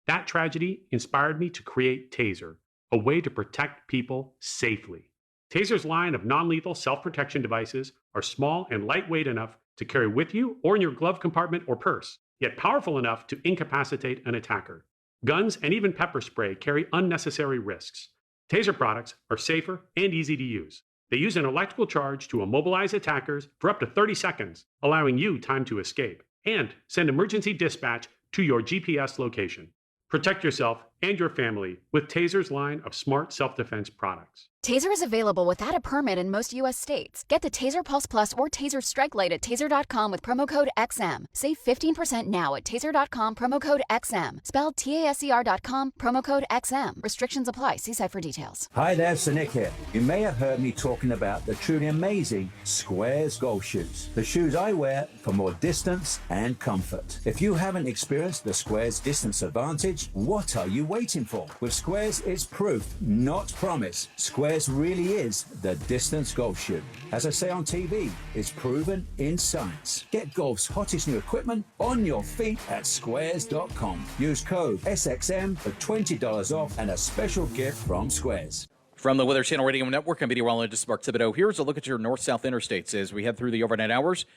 That tragedy inspired me to create Taser, a way to protect people safely. Taser's line of non-lethal self-protection devices are small and lightweight enough to carry with you or in your glove compartment or purse, yet powerful enough to incapacitate an attacker. Guns and even pepper spray carry unnecessary risks. Taser products are safer and easy to use. They use an electrical charge to immobilize attackers for up to 30 seconds, allowing you time to escape, and send emergency dispatch to your GPS location. Protect yourself and your family with Taser's line of smart self-defense products. Taser is available without a permit in most U.S. states. Get the Taser Pulse Plus or Taser Strike Light at Taser.com with promo code XM. Save 15% now at Taser.com, promo code XM. Spelled TASER.com, promo code XM. Restrictions apply. See site for details. Hi there, Sir Nick here. You may have heard me talking about the truly amazing Squares golf shoes. The shoes I wear for more distance and comfort. If you haven't experienced the Squares Distance Advantage, what are you waiting for? With Squares, it's proof, not promise. Squares really is the distance golf shoe. As I say on TV, it's proven in science. Get golf's hottest new equipment on your feet at squares.com. Use code SXM for $20 off and a special gift from Squares. From the Weather Channel Radio Network, I'm meteorologist Mark Thibodeau. Here's a look at your north-south interstates as we head through the overnight hours.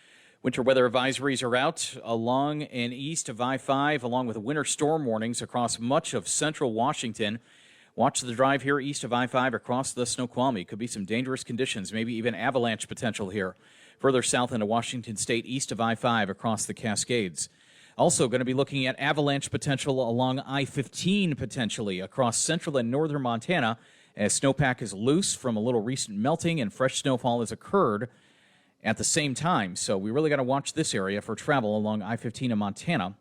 Winter weather advisories are out along and east of I-5, along with winter storm warnings across much of central Washington. Watch the drive here east of I-5 across the Snoqualmie. Could be some dangerous conditions, maybe even avalanche potential here. Further south into Washington State, east of I-5 across the Cascades. Also going to be looking at avalanche potential along I-15 potentially across central and northern Montana as snowpack is loose from a little recent melting and fresh snowfall has occurred at the same time. So we really got to watch this area for travel along I-15 in Montana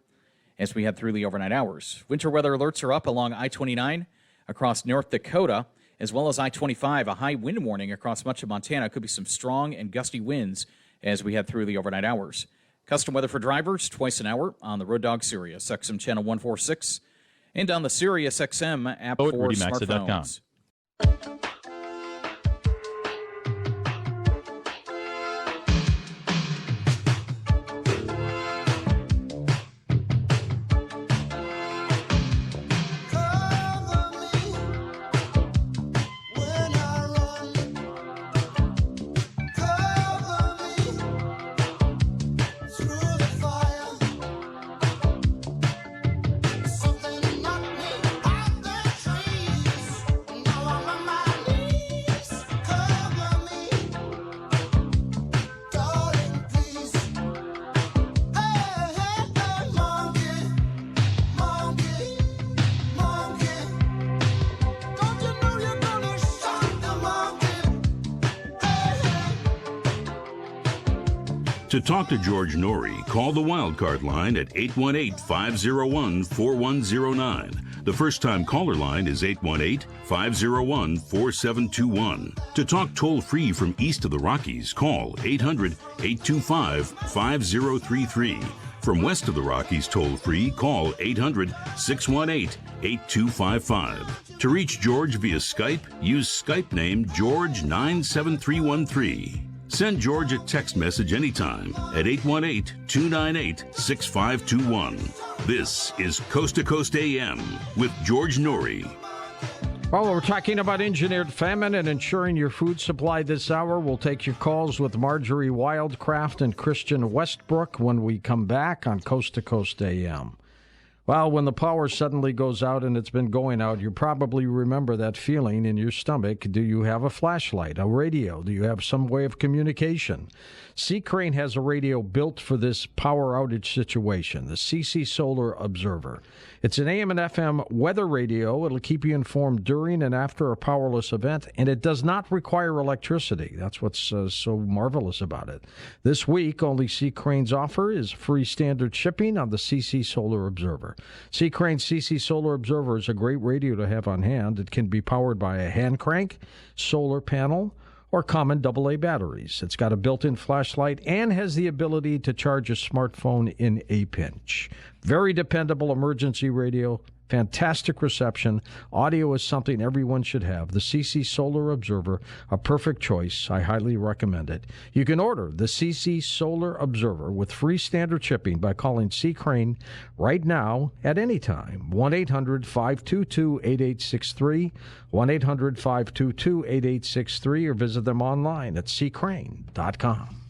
as we head through the overnight hours. Winter weather alerts are up along I-29 across North Dakota, as well as I-25, a high wind warning across much of Montana. Could be some strong and gusty winds as we head through the overnight hours. Custom weather for drivers twice an hour on the Road Dog Sirius XM Channel 146 and on the Sirius XM app for smartphones. Something knocked me out the trees. Now I'm To talk to George Noory, call the Wildcard line at 818-501-4109. The first-time caller line is 818-501-4721. To talk toll-free from east of the Rockies, call 800-825-5033. From west of the Rockies toll-free, call 800-618-8255. To reach George via Skype, use Skype name George97313. Send George a text message anytime at 818-298-6521. This is Coast to Coast AM with George Noory. Well, we're talking about engineered famine and ensuring your food supply this hour. We'll take your calls with Marjorie Wildcraft and Christian Westbrook when we come back on Coast to Coast AM. Well, when the power suddenly goes out, and it's been going out, you probably remember that feeling in your stomach. Do you have a flashlight, a radio? Do you have some way of communication? Sea Crane has a radio built for this power outage situation, the CC Solar Observer. It's an AM and FM weather radio. It'll keep you informed during and after a powerless event, and it does not require electricity. That's what's so marvelous about it. This week, only Sea Crane's offer is free standard shipping on the CC Solar Observer. Sea Crane's CC Solar Observer is a great radio to have on hand. It can be powered by a hand crank, solar panel, or common AA batteries. It's got a built-in flashlight and has the ability to charge a smartphone in a pinch. Very dependable emergency radio. Fantastic reception. Audio is something everyone should have. The CC Solar Observer, a perfect choice. I highly recommend it. You can order the CC Solar Observer with free standard shipping by calling Sea Crane right now at any time. 1-800-522-8863, 1-800-522-8863, or visit them online at seacrane.com.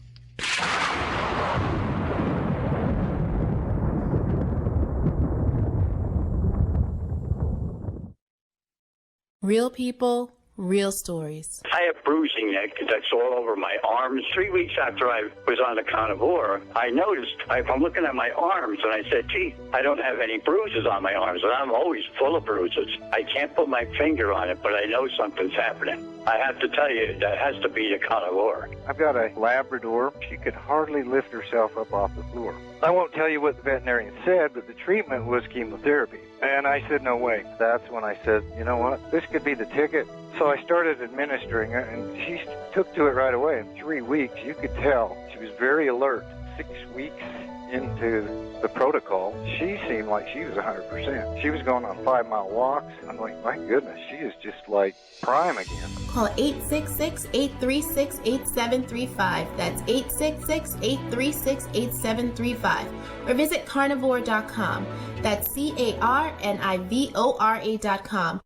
Real people, real stories. I have bruising that's all over my arms. 3 weeks after I was on the carnivore, I noticed, I'm looking at my arms, and I said, gee, I don't have any bruises on my arms, and I'm always full of bruises. I can't put my finger on it, but I know something's happening. I have to tell you, that has to be the carnivore. I've got a Labrador. She could hardly lift herself up off the floor. I won't tell you what the veterinarian said, but the treatment was chemotherapy. And I said, no way. That's when I said, you know what, this could be the ticket. So I started administering it, and she took to it right away. In 3 weeks, you could tell she was very alert. 6 weeks into the protocol, she seemed like she was 100%. She was going on 5-mile walks. I'm like, my goodness, she is just like prime again. Call 866-836-8735. That's 866-836-8735. Or visit carnivore.com. That's carnivora.com.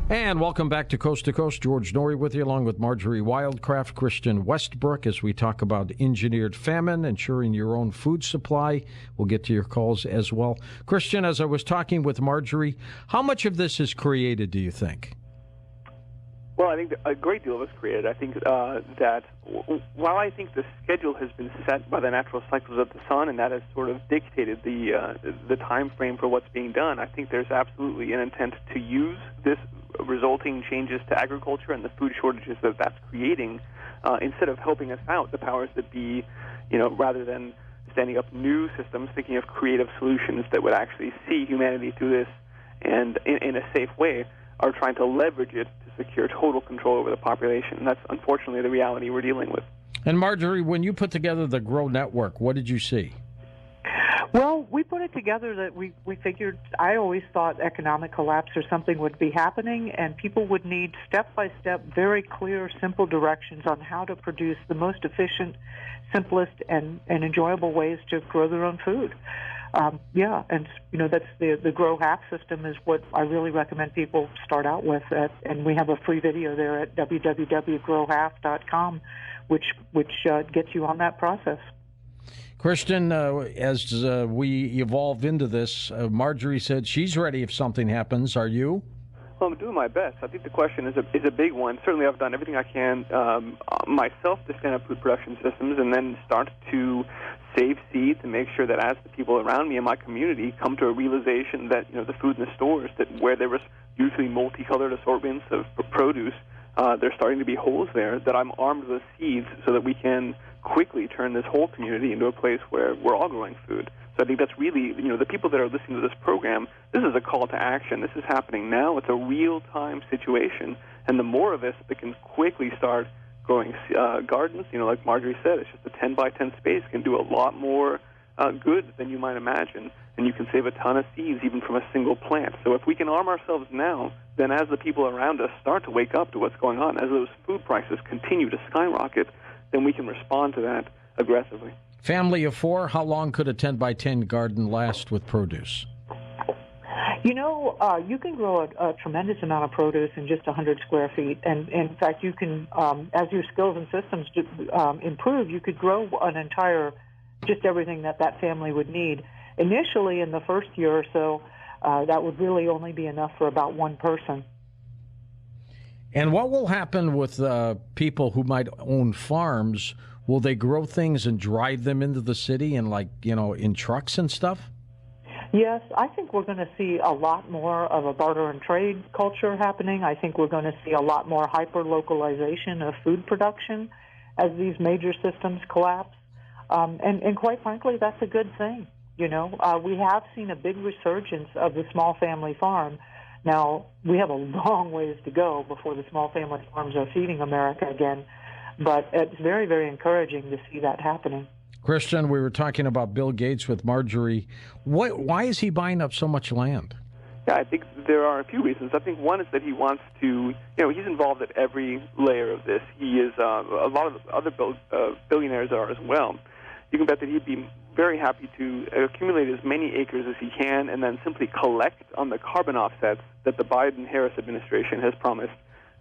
And welcome back to Coast. George Noory with you, along with Marjorie Wildcraft, Christian Westbrook, as we talk about engineered famine, ensuring your own food supply. We'll get to your calls as well. Christian, as I was talking with Marjorie, how much of this is created, do you think? Well, I think a great deal of is created. I think that while I think the schedule has been set by the natural cycles of the sun, and that has sort of dictated the time frame for what's being done, I think there's absolutely an intent to use this resulting changes to agriculture and the food shortages that that's creating, instead of helping us out, the powers that be, rather than standing up new systems, thinking of creative solutions that would actually see humanity through this and in a safe way, are trying to leverage it to secure total control over the population. And that's unfortunately the reality we're dealing with. And Marjorie, when you put together the Grow Network, what did you see? Well, we put it together that we figured, I always thought economic collapse or something would be happening, and people would need step-by-step, very clear, simple directions on how to produce the most efficient, simplest, and enjoyable ways to grow their own food. And that's the Grow Half system is what I really recommend people start out with, and we have a free video there at www.growhalf.com, which gets you on that process. Christian, as we evolve into this, Marjorie said she's ready if something happens. Are you? Well, I'm doing my best. I think the question is a big one. Certainly, I've done everything I can myself to stand up food production systems and then start to save seeds and make sure that as the people around me in my community come to a realization that, the food in the stores, that where there was usually multicolored assortments of produce, there's starting to be holes there, that I'm armed with seeds so that we can quickly turn this whole community into a place where we're all growing food. So I think that's really, the people that are listening to this program, this is a call to action. This is happening now. It's a real-time situation. And the more of us that can quickly start growing gardens, like Marjorie said, it's just a 10 by 10 space can do a lot more good than you might imagine. And you can save a ton of seeds even from a single plant. So if we can arm ourselves now, then as the people around us start to wake up to what's going on, as those food prices continue to skyrocket, then we can respond to that aggressively. Family of 4, how long could a 10 by 10 garden last with produce? You can grow a tremendous amount of produce in just 100 square feet. And in fact, you can, as your skills and systems improve, you could grow an entire, just everything that family would need. Initially, in the first year or so, that would really only be enough for about one person. And what will happen with people who might own farms? Will they grow things and drive them into the city and in trucks and stuff? Yes, I think we're going to see a lot more of a barter and trade culture happening. I think we're going to see a lot more hyper-localization of food production as these major systems collapse. And quite frankly, that's a good thing. We have seen a big resurgence of the small family farm. Now, we have a long ways to go before the small family farms are feeding America again. But it's very, very encouraging to see that happening. Christian, we were talking about Bill Gates with Marjorie. Why is he buying up so much land? Yeah, I think there are a few reasons. I think one is that he wants to, he's involved at every layer of this. He is, a lot of other billionaires are as well. You can bet that he'd be very happy to accumulate as many acres as he can and then simply collect on the carbon offsets that the Biden-Harris administration has promised.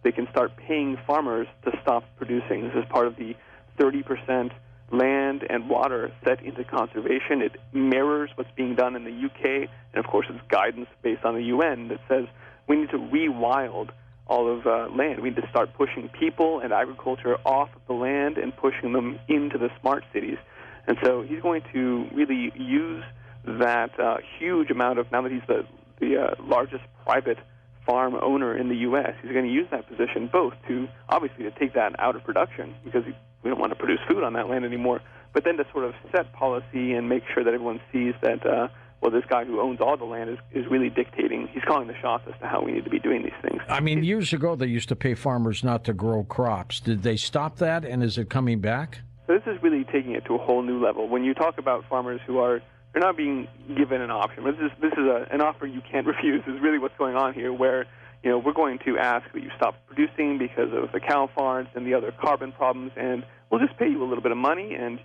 They can start paying farmers to stop producing. This is part of the 30% land and water set into conservation. It mirrors what's being done in the UK, and of course it's guidance based on the UN that says we need to rewild all of land. We need to start pushing people and agriculture off of the land and pushing them into the smart cities. And so he's going to really use that huge amount of, now that he's the largest private farm owner in the U.S., he's going to use that position both to, obviously, to take that out of production because we don't want to produce food on that land anymore, but then to sort of set policy and make sure that everyone sees that, this guy who owns all the land is really dictating. He's calling the shots as to how we need to be doing these things. I mean, years ago they used to pay farmers not to grow crops. Did they stop that, and is it coming back? So this is really taking it to a whole new level. When you talk about farmers who they're not being given an option. This is an offer you can't refuse is really what's going on here, where we're going to ask that you stop producing because of the cow farms and the other carbon problems, and we'll just pay you a little bit of money, and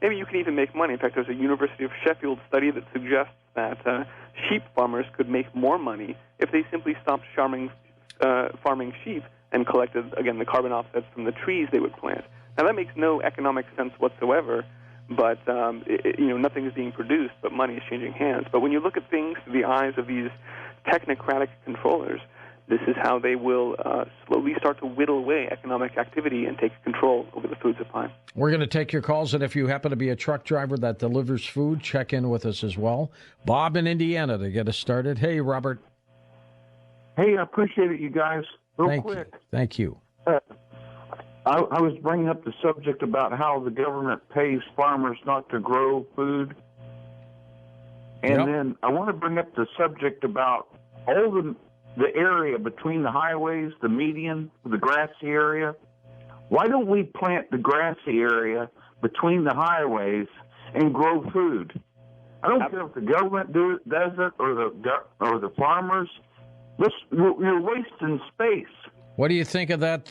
maybe you can even make money. In fact, there's a University of Sheffield study that suggests that sheep farmers could make more money if they simply stopped farming sheep and collected, again, the carbon offsets from the trees they would plant. Now, that makes no economic sense whatsoever, but nothing is being produced, but money is changing hands. But when you look at things through the eyes of these technocratic controllers, this is how they will slowly start to whittle away economic activity and take control over the food supply. We're going to take your calls, and if you happen to be a truck driver that delivers food, check in with us as well. Bob in Indiana to get us started. Hey, Robert. Hey, I appreciate it, you guys. Real quick. Thank you. I was bringing up the subject about how the government pays farmers not to grow food. And then I want to bring up the subject about all the area between the highways, the median, the grassy area. Why don't we plant the grassy area between the highways and grow food? I don't care if the government does it or the farmers. You're wasting space. What do you think of that,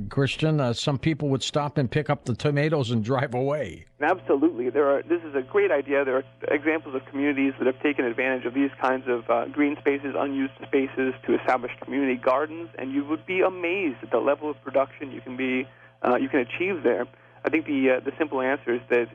Christian? Some people would stop and pick up the tomatoes and drive away. Absolutely. This is a great idea. There are examples of communities that have taken advantage of these kinds of green spaces, unused spaces, to establish community gardens, and you would be amazed at the level of production you can achieve there. I think the simple answer is that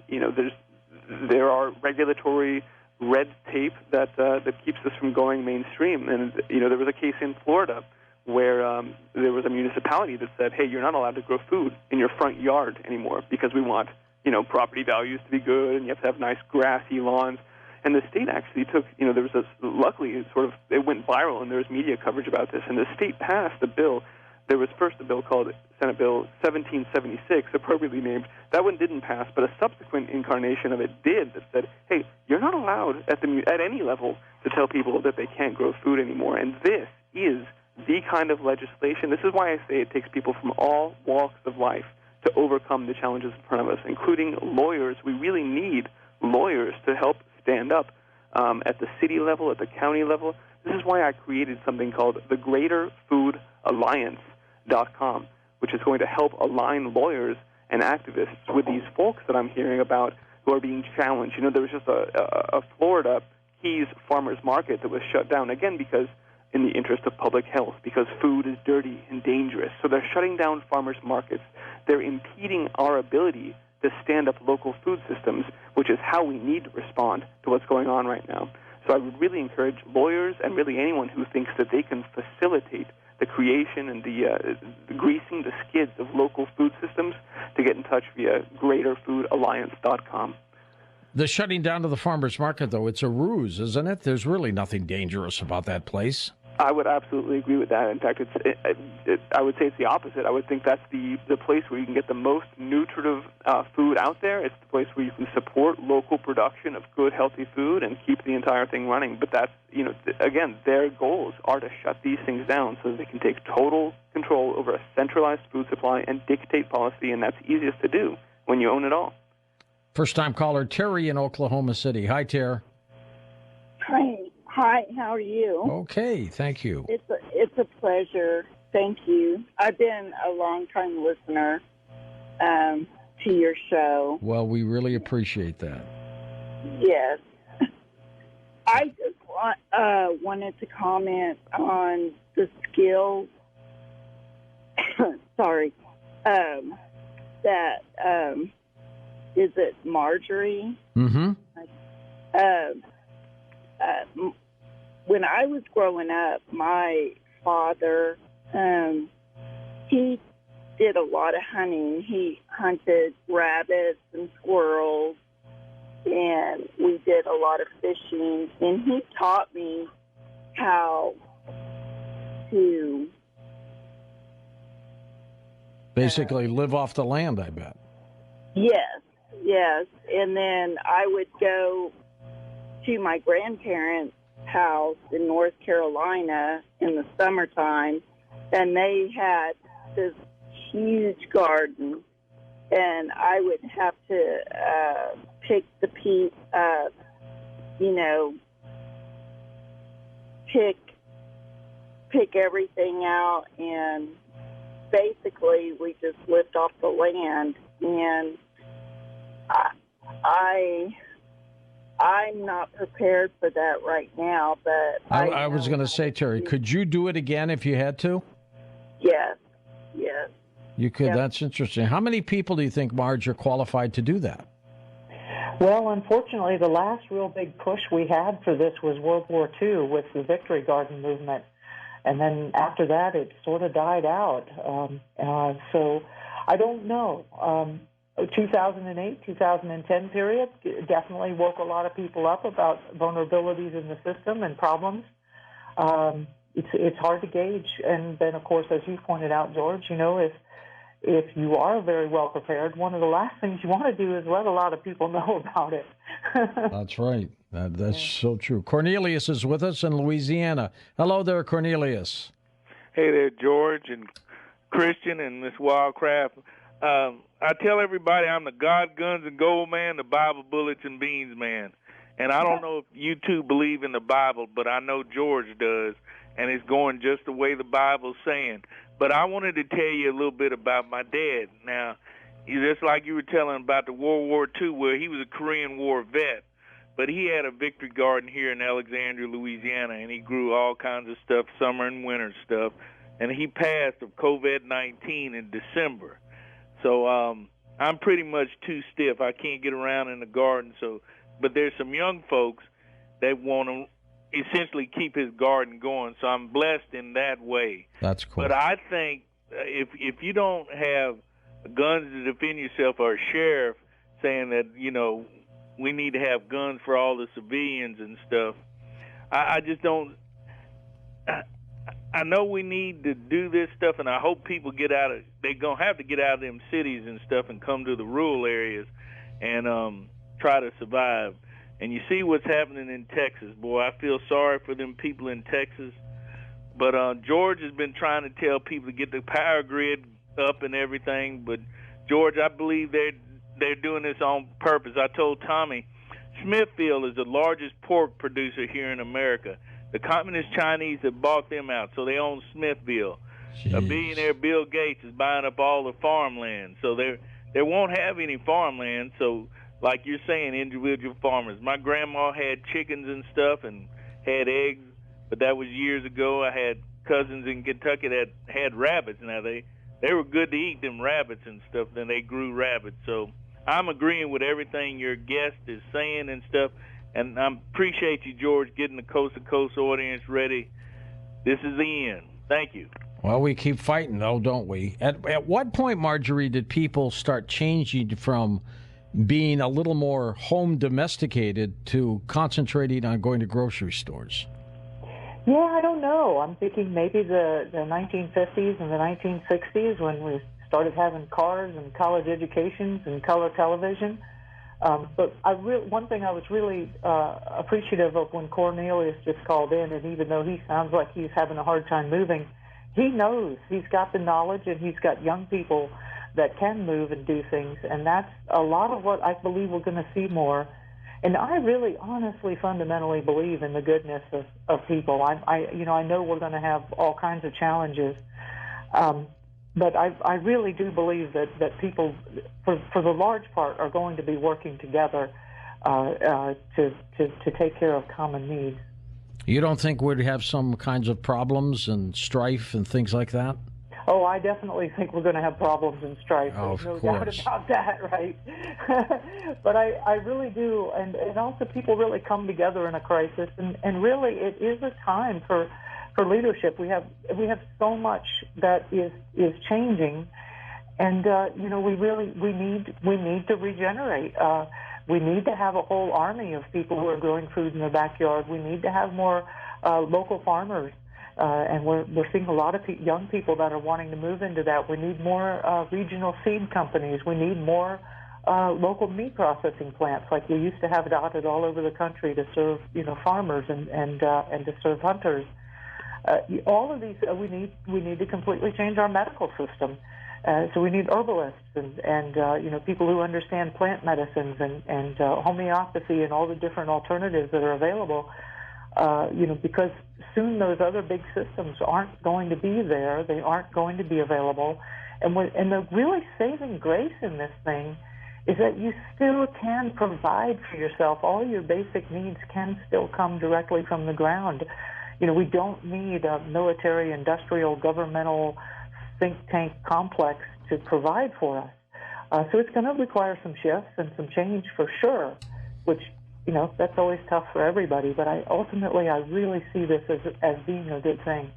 there are regulatory red tape that keeps this from going mainstream. And there was a case in Florida where there was a municipality that said, "Hey, you're not allowed to grow food in your front yard anymore because we want property values to be good, and you have to have nice grassy lawns." And the state actually took, there was luckily it went viral, and there was media coverage about this. And the state passed a bill. There was first a bill called Senate Bill 1776, appropriately named. That one didn't pass, but a subsequent incarnation of it did, that said, hey, you're not allowed at any level to tell people that they can't grow food anymore. And this is the kind of legislation. This is why I say it takes people from all walks of life to overcome the challenges in front of us, including lawyers. We really need lawyers to help stand up at the city level, at the county level. This is why I created something called the Greater Food Alliance.com, which is going to help align lawyers and activists with these folks that I'm hearing about who are being challenged. There was just a Florida Keys farmers market that was shut down, again, because in the interest of public health, because food is dirty and dangerous. So they're shutting down farmers markets. They're impeding our ability to stand up local food systems, which is how we need to respond to what's going on right now. So I would really encourage lawyers and really anyone who thinks that they can facilitate the creation and the greasing the skids of local food systems to get in touch via GreaterFoodAlliance.com. The shutting down of the farmers market, though, it's a ruse, isn't it? There's really nothing dangerous about that place. I would absolutely agree with that. In fact, I would say it's the opposite. I would think that's the place where you can get the most nutritive food out there. It's the place where you can support local production of good, healthy food and keep the entire thing running. But that's, again, their goals are to shut these things down so that they can take total control over a centralized food supply and dictate policy, and that's easiest to do when you own it all. First-time caller Terry in Oklahoma City. Hi, Terry. Hi, how are you? Okay, thank you. It's a pleasure. Thank you. I've been a long-time listener to your show. Well, we really appreciate that. Yes. I just wanted to comment on the skills. Sorry. That is it Marjorie? Mm-hmm. When I was growing up, my father, he did a lot of hunting. He hunted rabbits and squirrels, and we did a lot of fishing. And he taught me how to basically live off the land, I bet. Yes. And then I would go to my grandparents' house in North Carolina in the summertime, and they had this huge garden, and I would have to pick the piece up, pick everything out, and basically we just lived off the land. And I'm not prepared for that right now, but I was going to say, Terry, could you do it again if you had to? Yes. You could. Yep. That's interesting. How many people do you think, Marge, are qualified to do that? Well, unfortunately, the last real big push we had for this was World War II with the Victory Garden movement. And then after that, it sort of died out. So I don't know. 2008, 2010 period definitely woke a lot of people up about vulnerabilities in the system and problems. It's hard to gauge. And then, of course, as you pointed out, George, if you are very well prepared, one of the last things you want to do is let a lot of people know about it. That's right. That's so true. Cornelius is with us in Louisiana. Hello there, Cornelius. Hey there, George and Christian and Miss Wildcraft. I tell everybody I'm the God, Guns, and Gold man, the Bible, Bullets, and Beans man. And I don't know if you two believe in the Bible, but I know George does, and it's going just the way the Bible's saying. But I wanted to tell you a little bit about my dad. Now, just like you were telling about the World War II, where he was a Korean War vet, but he had a victory garden here in Alexandria, Louisiana, and he grew all kinds of stuff, summer and winter stuff. And he passed of COVID-19 in December. So I'm pretty much too stiff. I can't get around in the garden. But there's some young folks, they want to essentially keep his garden going. So I'm blessed in that way. That's cool. But I think if you don't have guns to defend yourself, or a sheriff saying that, we need to have guns for all the civilians and stuff, I just don't. I know we need to do this stuff, and I hope people get out of. They're gonna have to get out of them cities and stuff and come to the rural areas and try to survive. And you see what's happening in Texas, boy. I feel sorry for them people in Texas. But George has been trying to tell people to get the power grid up and everything. But George, I believe they're doing this on purpose. I told Tommy, Smithfield is the largest pork producer here in America. The Communist Chinese have bought them out, so they own Smithfield. Jeez. A billionaire Bill Gates is buying up all the farmland, so they won't have any farmland. So, like you're saying, individual farmers. My grandma had chickens and stuff and had eggs, but that was years ago. I had cousins in Kentucky that had rabbits. Now they were good to eat, them rabbits and stuff. Then they grew rabbits. So I'm agreeing with everything your guest is saying and stuff. And I appreciate you, George, getting the Coast to Coast audience ready. This is the end. Thank you. Well, we keep fighting, though, don't we? At what point, Marjorie, did people start changing from being a little more home domesticated to concentrating on going to grocery stores? Yeah, I don't know. I'm thinking maybe the 1950s and the 1960s when we started having cars and college educations and color television. But one thing I was really appreciative of when Cornelius just called in, and even though he sounds like he's having a hard time moving, he knows. He's got the knowledge, and he's got young people that can move and do things, and that's a lot of what I believe we're going to see more. And I really, honestly, fundamentally believe in the goodness of people. I know we're going to have all kinds of challenges, but I really do believe that people, for the large part, are going to be working together to take care of common needs. You don't think we'd have some kinds of problems and strife and things like that? Oh, I definitely think we're going to have problems and strife. There's no doubt about that, right? But I really do. And also people really come together in a crisis. And really it is a time for leadership. We have so much that is changing. And, we need to regenerate. We need to have a whole army of people who are growing food in their backyard. We need to have more local farmers. And we're seeing a lot of young people that are wanting to move into that. We need more regional seed companies. We need more local meat processing plants, like we used to have dotted all over the country to serve, farmers and to serve hunters. All of these, we need to completely change our medical system. So we need herbalists and people who understand plant medicines and homeopathy and all the different alternatives that are available. Because soon those other big systems aren't going to be there. They aren't going to be available. And the really saving grace in this thing is that you still can provide for yourself. All your basic needs can still come directly from the ground. We don't need a military, industrial, governmental think tank complex to provide for us. So it's going to require some shifts and some change for sure, which that's always tough for everybody, but I really see this as being a good thing.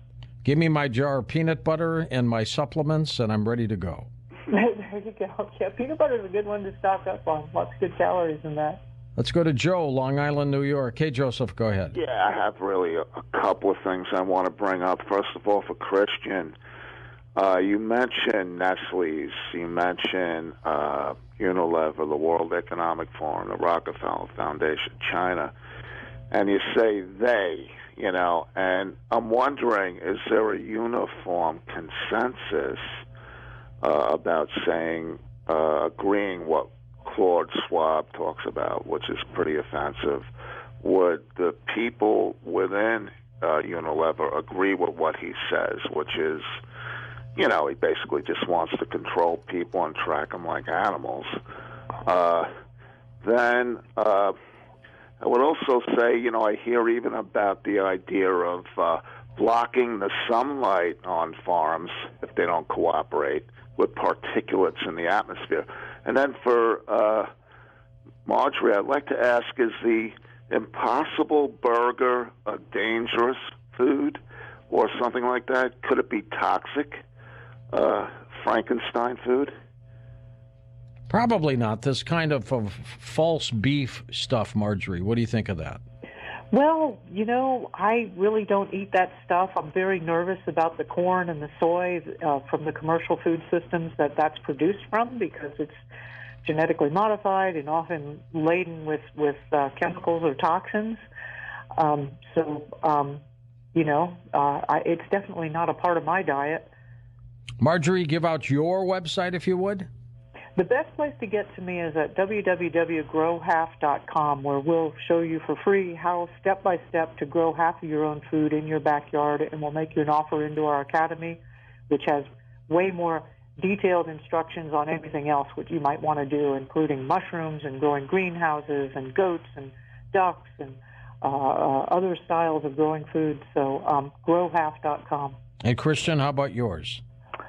Give me my jar of peanut butter and my supplements, and I'm ready to go. There you go. Yeah, peanut butter is a good one to stock up on. Lots of good calories in that. Let's go to Joe, Long Island, New York. Hey, Joseph, go ahead. Yeah, I have really a couple of things I want to bring up. First of all, for Christian, you mentioned Nestle's, you mentioned Unilever, the World Economic Forum, the Rockefeller Foundation, China, and you say they, and I'm wondering, is there a uniform consensus about saying, agreeing what Claude Schwab talks about, which is pretty offensive? Would the people within Unilever agree with what he says, which is, he basically just wants to control people and track them like animals? Then I would also say, I hear even about the idea of blocking the sunlight on farms if they don't cooperate with particulates in the atmosphere. And then for Marjorie, I'd like to ask, is Impossible Burger a dangerous food or something like that? Could it be toxic? Frankenstein food? Probably not. This kind of false beef stuff, Marjorie. What do you think of that? Well, I really don't eat that stuff. I'm very nervous about the corn and the soy from the commercial food systems that's produced from, because it's genetically modified and often laden with chemicals or toxins. It's definitely not a part of my diet. Marjorie, give out your website if you would. The best place to get to me is at www.growhalf.com, where we'll show you for free how step-by-step to grow half of your own food in your backyard, and we'll make you an offer into our academy, which has way more detailed instructions on everything else what you might want to do, including mushrooms and growing greenhouses and goats and ducks and other styles of growing food. So growhalf.com. And Christian, how about yours?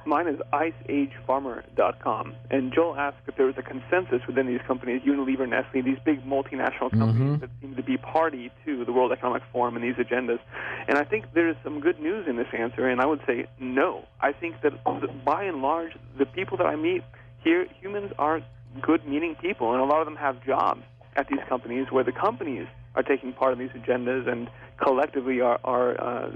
Mine is iceagefarmer.com. And Joel asked if there was a consensus within these companies, Unilever, Nestle, these big multinational companies that seem to be party to the World Economic Forum and these agendas. And I think there's some good news in this answer, and I would say no. I think that by and large, the people that I meet here, humans are good, meaning people, and a lot of them have jobs at these companies where the companies are taking part in these agendas and collectively are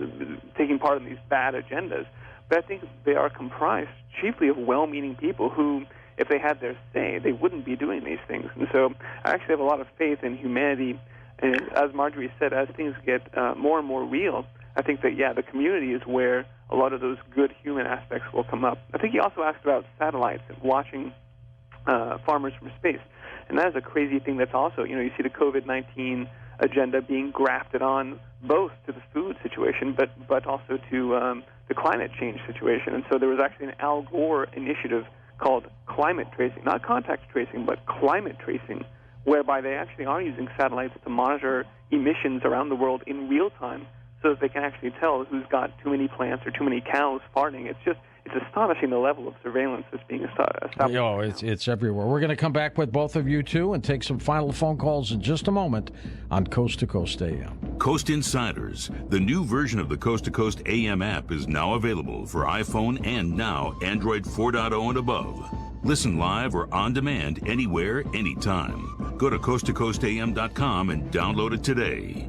taking part in these bad agendas. But I think they are comprised chiefly of well-meaning people who, if they had their say, they wouldn't be doing these things. And so I actually have a lot of faith in humanity. And as Marjorie said, as things get more and more real, I think that, the community is where a lot of those good human aspects will come up. I think he also asked about satellites and watching farmers from space. And that is a crazy thing that's also, you see the COVID-19 agenda being grafted on both to the food situation, but also to the climate change situation. And so there was actually an Al Gore initiative called climate tracing, not contact tracing, but climate tracing, whereby they actually are using satellites to monitor emissions around the world in real time so that they can actually tell who's got too many plants or too many cows farting. It's astonishing the level of surveillance that's being established. Oh, it's everywhere. We're going to come back with both of you, too, and take some final phone calls in just a moment on Coast to Coast AM. Coast Insiders, the new version of the Coast to Coast AM app, is now available for iPhone and now Android 4.0 and above. Listen live or on demand anywhere, anytime. Go to coasttocoastam.com and download it today.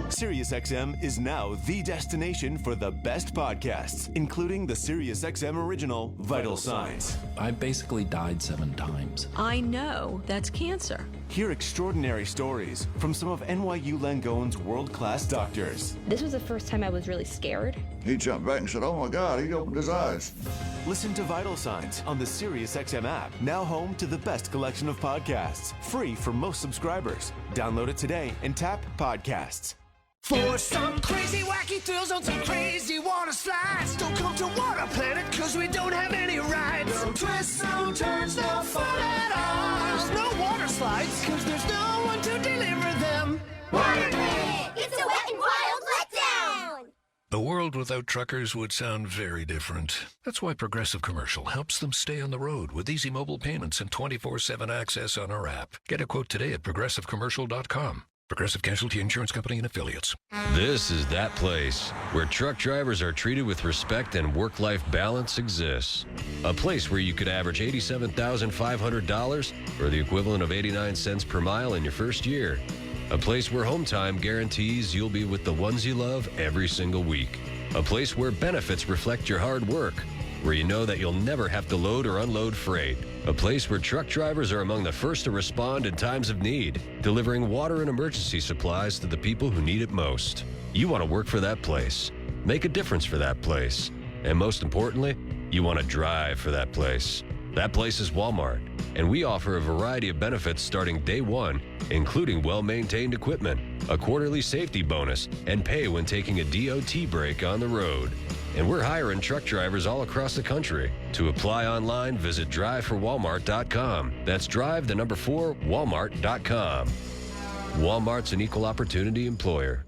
SiriusXM is now the destination for the best podcasts, including the SiriusXM original Vital Signs. I basically died 7 times. I know that's cancer. Hear extraordinary stories from some of NYU Langone's world-class doctors. This was the first time I was really scared. He jumped back and said, "Oh my God," he opened his eyes. Listen to Vital Signs on the SiriusXM app, now home to the best collection of podcasts, free for most subscribers. Download it today and tap Podcasts. For some crazy wacky thrills on some crazy water slides. Don't come to Water Planet cause we don't have any rides. No twists, no turns, no fun at all. There's no water slides cause there's no one to deliver them. Water Planet! It's a wet and wild letdown! A world without truckers would sound very different. That's why Progressive Commercial helps them stay on the road with easy mobile payments and 24/7 access on our app. Get a quote today at progressivecommercial.com. Progressive Casualty Insurance Company and Affiliates. This is that place where truck drivers are treated with respect and work-life balance exists. A place where you could average $87,500 or the equivalent of 89 cents per mile in your first year. A place where home time guarantees you'll be with the ones you love every single week. A place where benefits reflect your hard work, where you know that you'll never have to load or unload freight. A place where truck drivers are among the first to respond in times of need, delivering water and emergency supplies to the people who need it most. You want to work for that place. Make a difference for that place. And most importantly, you want to drive for that place. That place is Walmart, and we offer a variety of benefits starting day one, including well-maintained equipment, a quarterly safety bonus, and pay when taking a DOT break on the road. And we're hiring truck drivers all across the country. To apply online, visit driveforwalmart.com. That's drive, the number 4, walmart.com. Walmart's an equal opportunity employer.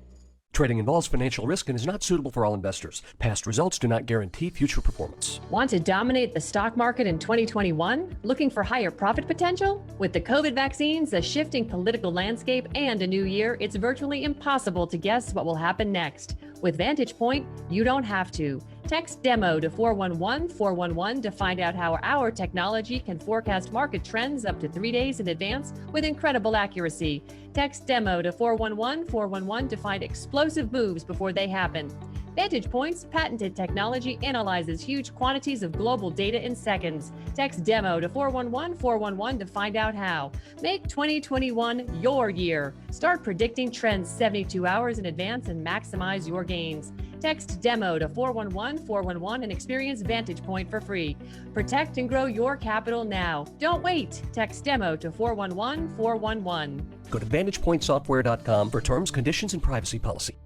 Trading involves financial risk and is not suitable for all investors. Past results do not guarantee future performance. Want to dominate the stock market in 2021? Looking for higher profit potential? With the COVID vaccines, a shifting political landscape, and a new year, it's virtually impossible to guess what will happen next. With Vantage Point, you don't have to. Text DEMO to 411-411 to find out how our technology can forecast market trends up to 3 days in advance with incredible accuracy. Text DEMO to 411-411 to find explosive moves before they happen. Vantage Point's patented technology analyzes huge quantities of global data in seconds. Text DEMO to 411-411 to find out how. Make 2021 your year. Start predicting trends 72 hours in advance and maximize your gains. Text DEMO to 411-411 and experience Vantage Point for free. Protect and grow your capital now. Don't wait. Text DEMO to 411-411. Go to VantagePointSoftware.com for terms, conditions, and privacy policy.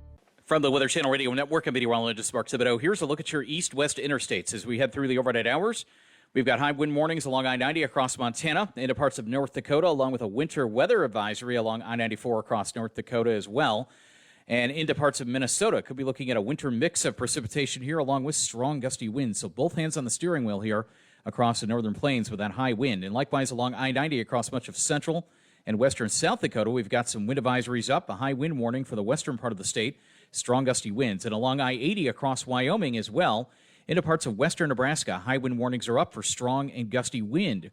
From the Weather Channel Radio Network, I'm meteorologist Mark Thibodeau. Here's a look at your east-west interstates as we head through the overnight hours. We've got high wind warnings along I-90 across Montana, into parts of North Dakota, along with a winter weather advisory along I-94 across North Dakota as well. And into parts of Minnesota. Could be looking at a winter mix of precipitation here, along with strong gusty winds. So both hands on the steering wheel here across the northern plains with that high wind. And likewise along I-90 across much of central and western South Dakota, we've got some wind advisories up, a high wind warning for the western part of the state. Strong gusty winds. And along I-80 across Wyoming as well, into parts of western Nebraska, high wind warnings are up for strong and gusty wind.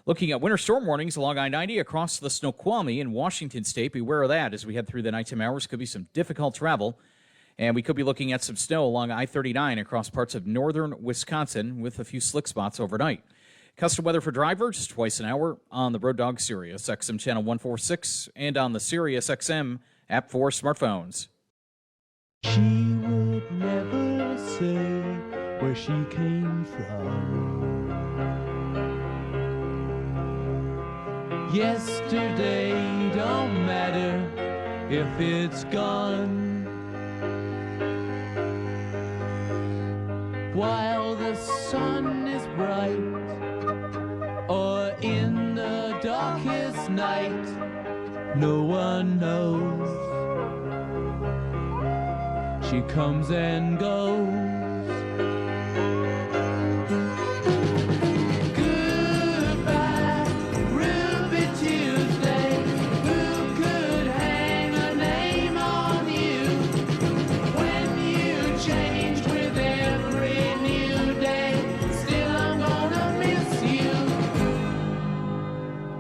Looking at winter storm warnings along I-90 across the Snoqualmie in Washington State. Beware of that as we head through the nighttime hours. Could be some difficult travel. And we could be looking at some snow along I-39 across parts of northern Wisconsin with a few slick spots overnight. Custom weather for drivers twice an hour on the Road Dog Sirius XM Channel 146 and on the Sirius XM app for smartphones. She would never say where she came from. Yesterday don't matter if it's gone. While the sun is bright or in the darkest night, no one knows. She comes and goes. Goodbye, Ruby Tuesday. Who could hang a name on you when you change with every new day? Still, I'm gonna miss you.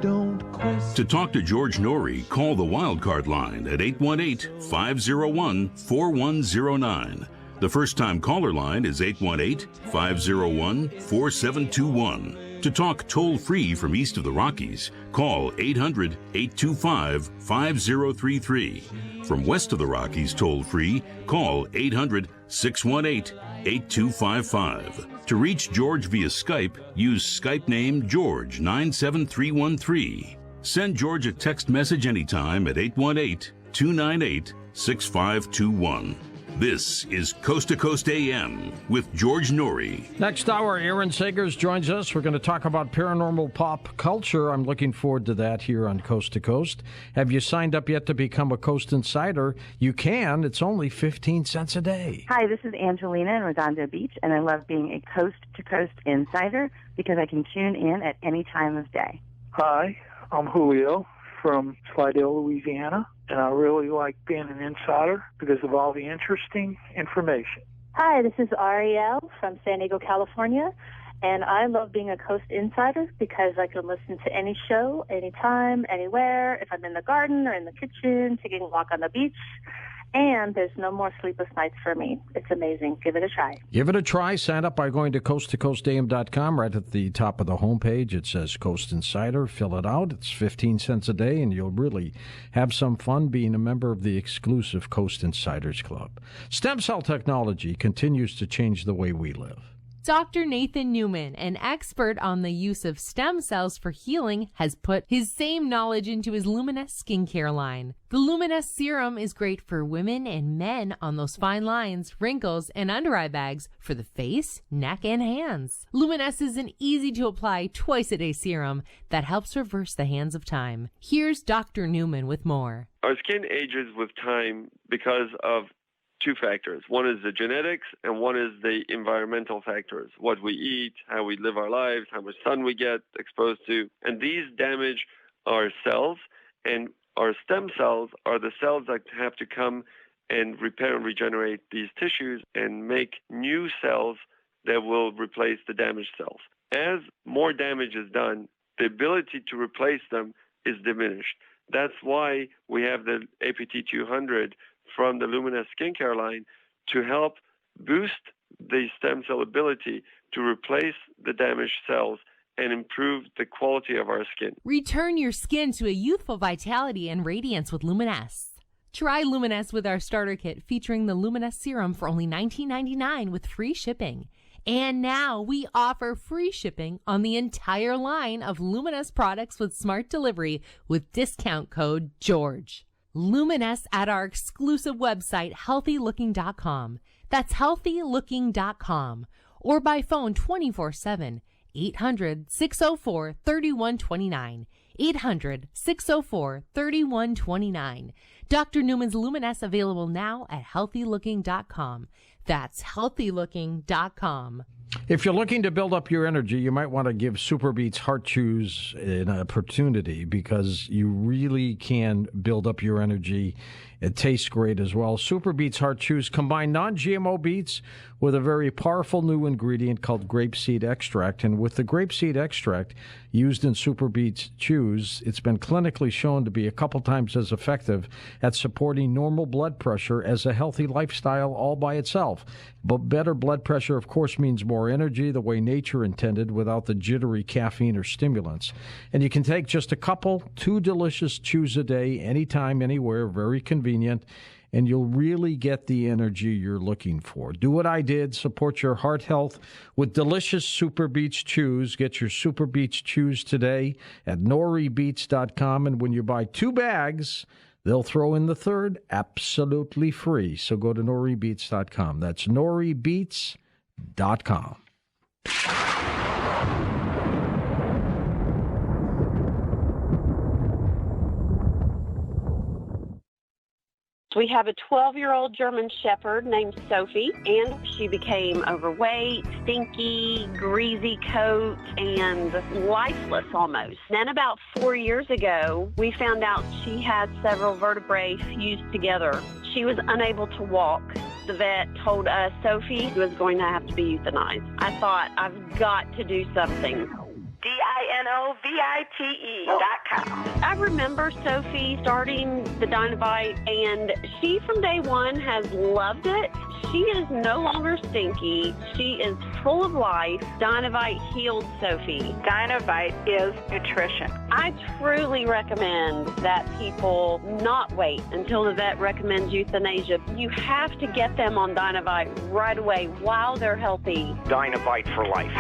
Don't question. To talk to George Noory, call the Wildcard line at 818-501-4109. The first-time caller line is 818-501-4721. To talk toll-free from east of the Rockies, call 800-825-5033. From west of the Rockies toll-free, call 800-618-8255. To reach George via Skype, use Skype name George97313. Send George a text message anytime at 818-298-6521. This is Coast to Coast AM with George Noory. Next hour, Aaron Sagers joins us. We're going to talk about paranormal pop culture. I'm looking forward to that here on Coast to Coast. Have you signed up yet to become a Coast Insider? You can. It's only 15 cents a day. Hi, this is Angelina in Redondo Beach, and I love being a Coast to Coast Insider because I can tune in at any time of day. Hi, I'm Julio from Slidell, Louisiana, and I really like being an insider because of all the interesting information. Hi, this is Ariel from San Diego, California, and I love being a Coast Insider because I can listen to any show, anytime, anywhere, if I'm in the garden or in the kitchen, taking a walk on the beach, And there's no more sleepless nights for me. It's amazing. Give it a try. Give it a try. Sign up by going to coasttocoastam.com. Right at the top of the homepage, it says Coast Insider. Fill it out. It's 15 cents a day, and you'll really have some fun being a member of the exclusive Coast Insiders Club. Stem cell technology continues to change the way we live. Dr. Nathan Newman, an expert on the use of stem cells for healing, has put his same knowledge into his Luminous skincare line. The Luminous serum is great for women and men on those fine lines, wrinkles, and under eye bags for the face, neck, and hands. Luminous is an easy-to-apply twice-a-day serum that helps reverse the hands of time. Here's Dr. Newman with more. Our skin ages with time because of two factors. One is the genetics and one is the environmental factors, what we eat, how we live our lives, how much sun we get exposed to. And these damage our cells, and our stem cells are the cells that have to come and repair and regenerate these tissues and make new cells that will replace the damaged cells. As more damage is done, the ability to replace them is diminished. That's why we have the APT 200 from the Luminous skincare line to help boost the stem cell ability to replace the damaged cells and improve the quality of our skin. Return your skin to a youthful vitality and radiance with Luminous. Try Luminous with our starter kit featuring the Luminous serum for only $19.99 with free shipping. And now we offer free shipping on the entire line of Luminous products with smart delivery with discount code GEORGE. Luminous at our exclusive website, healthylooking.com. That's healthylooking.com. Or by phone 24/7, 800-604-3129. 800-604-3129. Dr. Newman's Luminous available now at healthylooking.com. That's healthylooking.com. If you're looking to build up your energy, you might want to give Super Beets Heart Chews an opportunity because you really can build up your energy. It tastes great as well. Super Beets Heart Chews combine non-GMO beets with a very powerful new ingredient called grapeseed extract. And with the grapeseed extract used in Super Beets Chews, it's been clinically shown to be a couple times as effective at supporting normal blood pressure as a healthy lifestyle all by itself. But better blood pressure, of course, means more energy the way nature intended without the jittery caffeine or stimulants. And you can take just a couple, 2 delicious chews a day, anytime, anywhere, very convenient, and you'll really get the energy you're looking for. Do what I did. Support your heart health with delicious Super Beets Chews. Get your Super Beets Chews today at noribeets.com, and when you buy 2 bags, they'll throw in the third absolutely free. So go to noribeets.com. That's noribeets.com. We have a 12-year-old German Shepherd named Sophie, and she became overweight, stinky, greasy coat, and lifeless almost. Then about 4 years ago, we found out she had several vertebrae fused together. She was unable to walk. The vet told us Sophie was going to have to be euthanized. I thought, I've got to do something. DINOVITE.com. I remember Sophie starting the Dinovite, and she from day one has loved it. She is no longer stinky. She is full of life. Dinovite healed Sophie. Dinovite is nutrition. I truly recommend that people not wait until the vet recommends euthanasia. You have to get them on Dinovite right away while they're healthy. Dinovite for life.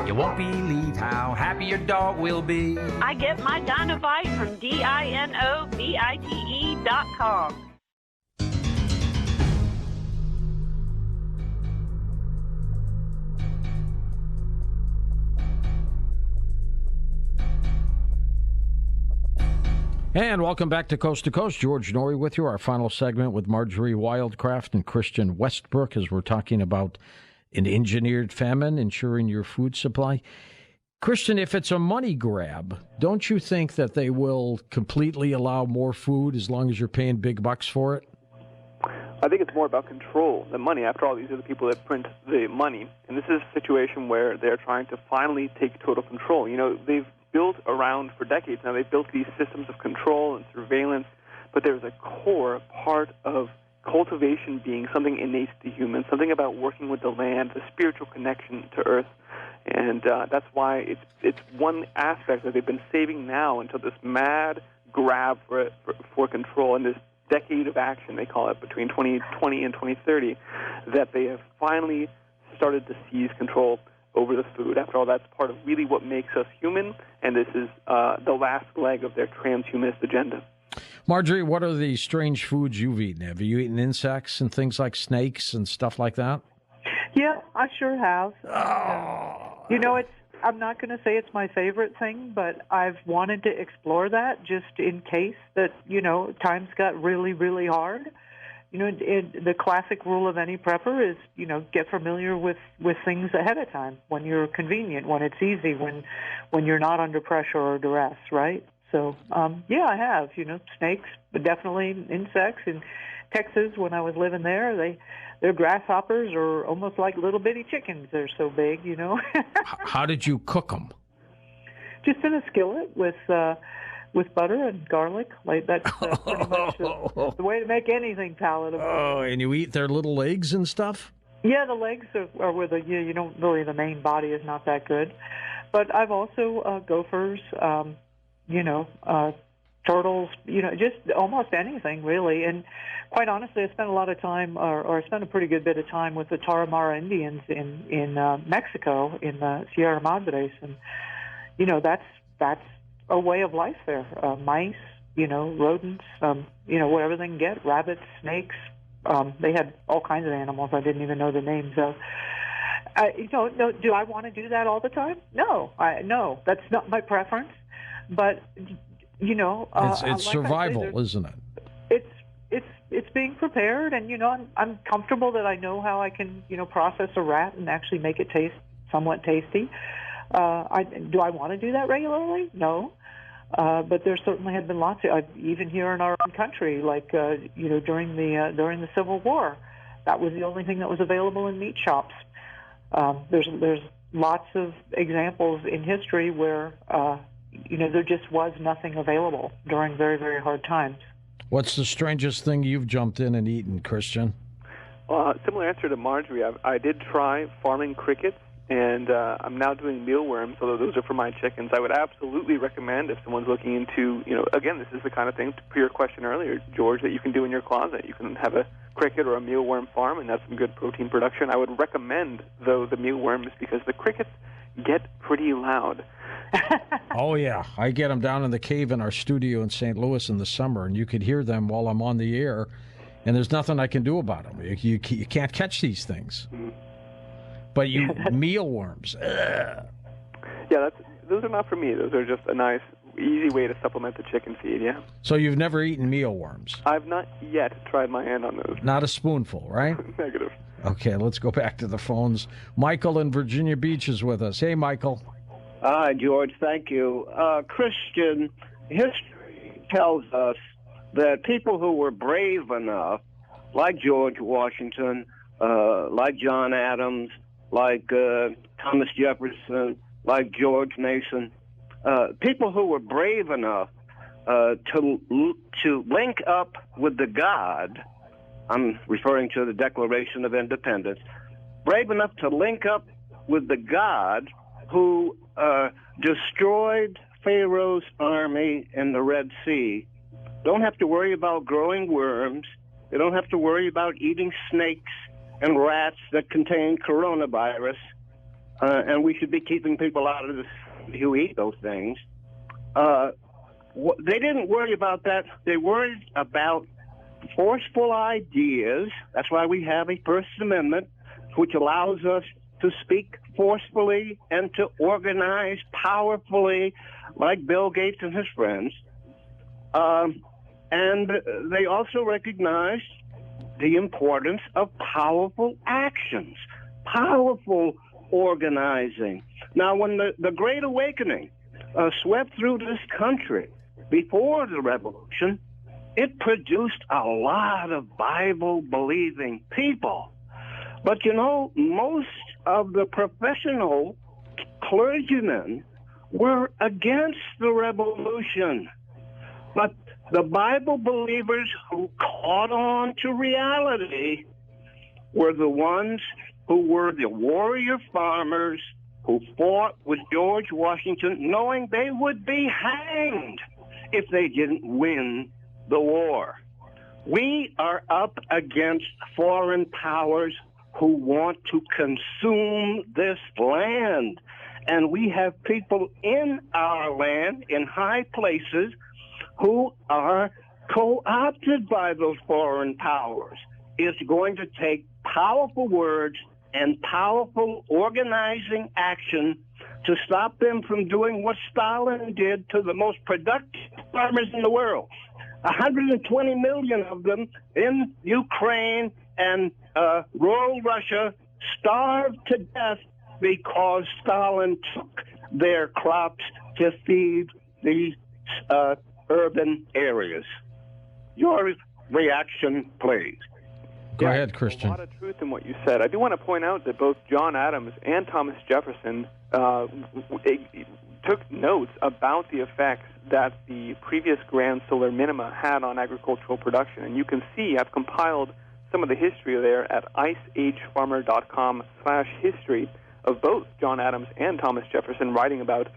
You won't believe how happy your dog will be. I get my Dinovite from DINOVITE.com. And welcome back to Coast. George Noory with you. Our final segment with Marjorie Wildcraft and Christian Westbrook as we're talking about an engineered famine, ensuring your food supply. Christian, if it's a money grab, don't you think that they will completely allow more food as long as you're paying big bucks for it? I think it's more about control than money. After all, these are the people that print the money. And this is a situation where they're trying to finally take total control. You know, they've built around for decades now. They've built these systems of control and surveillance, but there's a core part of cultivation being something innate to humans, something about working with the land, the spiritual connection to earth. And that's why it's one aspect that they've been saving now until this mad grab for control and this decade of action, they call it, between 2020 and 2030, that they have finally started to seize control over the food. After all, that's part of really what makes us human, and this is the last leg of their transhumanist agenda. Marjorie, what are the strange foods you've eaten? Have you eaten insects and things like snakes and stuff like that? Yeah, I sure have. You know, I'm not going to say it's my favorite thing, but I've wanted to explore that just in case that, times got really, really hard. The classic rule of any prepper is, get familiar with things ahead of time when you're convenient, when it's easy, when you're not under pressure or duress, right? So, yeah, I have, snakes, but definitely insects. In Texas, when I was living there, their grasshoppers are almost like little bitty chickens. They're so big, How did you cook them? Just in a skillet with butter and garlic. Like that's pretty much the way to make anything palatable. Oh, and you eat their little legs and stuff? Yeah, the legs are where you don't really, the main body is not that good. But I've also gophers, turtles, just almost anything really. And quite honestly, I spent a lot of time, or I spent a pretty good bit of time with the Tarahumara Indians in Mexico, in the Sierra Madres, and that's a way of life there. Mice, rodents, whatever they can get, rabbits, snakes. They had all kinds of animals I didn't even know the names of. Do I want to do that all the time? No, no, that's not my preference. But it's survival, isn't it? It's being prepared, and I'm comfortable that I know how I can process a rat and actually make it taste somewhat tasty. Do I want to do that regularly? No. But there certainly have been lots of, even here in our own country, like during the Civil War, that was the only thing that was available in meat shops. There's lots of examples in history where there just was nothing available during very, very hard times. What's the strangest thing you've jumped in and eaten, Christian? Similar answer to Marjorie. I did try farming crickets, and I'm now doing mealworms, although those are for my chickens. I would absolutely recommend, if someone's looking into, again, this is the kind of thing, per your question earlier, George, that you can do in your closet. You can have a cricket or a mealworm farm, and that's some good protein production. I would recommend, though, the mealworms, because the crickets get pretty loud. Oh, yeah. I get them down in the cave in our studio in St. Louis in the summer, and you could hear them while I'm on the air, and there's nothing I can do about them. You can't catch these things. But mealworms. Ugh. Yeah, those are not for me. Those are just a nice, easy way to supplement the chicken feed, yeah. So you've never eaten mealworms? I've not yet tried my hand on those. Not a spoonful, right? Negative. Okay, let's go back to the phones. Michael in Virginia Beach is with us. Hey, Michael. Hi, George. Thank you. Christian history tells us that people who were brave enough, like George Washington, like John Adams, like Thomas Jefferson, like George Mason, people who were brave enough to link up with the God, I'm referring to the Declaration of Independence, brave enough to link up with the God who destroyed Pharaoh's army in the Red Sea, don't have to worry about growing worms. They don't have to worry about eating snakes and rats that contain coronavirus. And we should be keeping people out of this who eat those things. They didn't worry about that. They worried about forceful ideas. That's why we have a First Amendment, which allows us to speak forcefully and to organize powerfully, like Bill Gates and his friends. And they also recognized the importance of powerful actions, powerful organizing. Now, when the Great Awakening swept through this country before the Revolution, it produced a lot of Bible-believing people. But, most of the professional clergymen were against the revolution. But The Bible believers who caught on to reality were the ones who were the warrior farmers who fought with George Washington, knowing they would be hanged if they didn't win the war. We are up against foreign powers who want to consume this land. And we have people in our land, in high places, who are co-opted by those foreign powers. It's going to take powerful words and powerful organizing action to stop them from doing what Stalin did to the most productive farmers in the world. 120 million of them in Ukraine and rural Russia starved to death because Stalin took their crops to feed these urban areas. Your reaction, please. Go ahead, Christian. A lot of truth in what you said. I do want to point out that both John Adams and Thomas Jefferson took notes about the effects that the previous grand solar minima had on agricultural production. And you can see I've compiled some of the history there at iceagefarmer.com/history of both John Adams and Thomas Jefferson writing about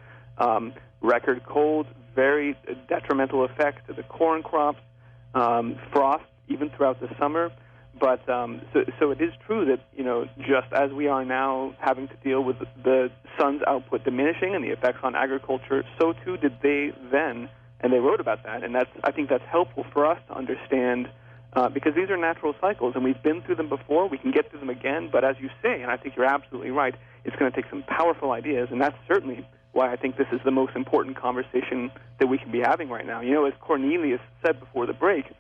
record cold, very detrimental effects to the corn crops, frost even throughout the summer. But so it is true that, just as we are now having to deal with the sun's output diminishing and the effects on agriculture, so too did they then, and they wrote about that. And I think that's helpful for us to understand, because these are natural cycles, and we've been through them before. We can get through them again. But as you say, and I think you're absolutely right, it's going to take some powerful ideas, and that's certainly why I think this is the most important conversation that we can be having right now. As Cornelius said before the break,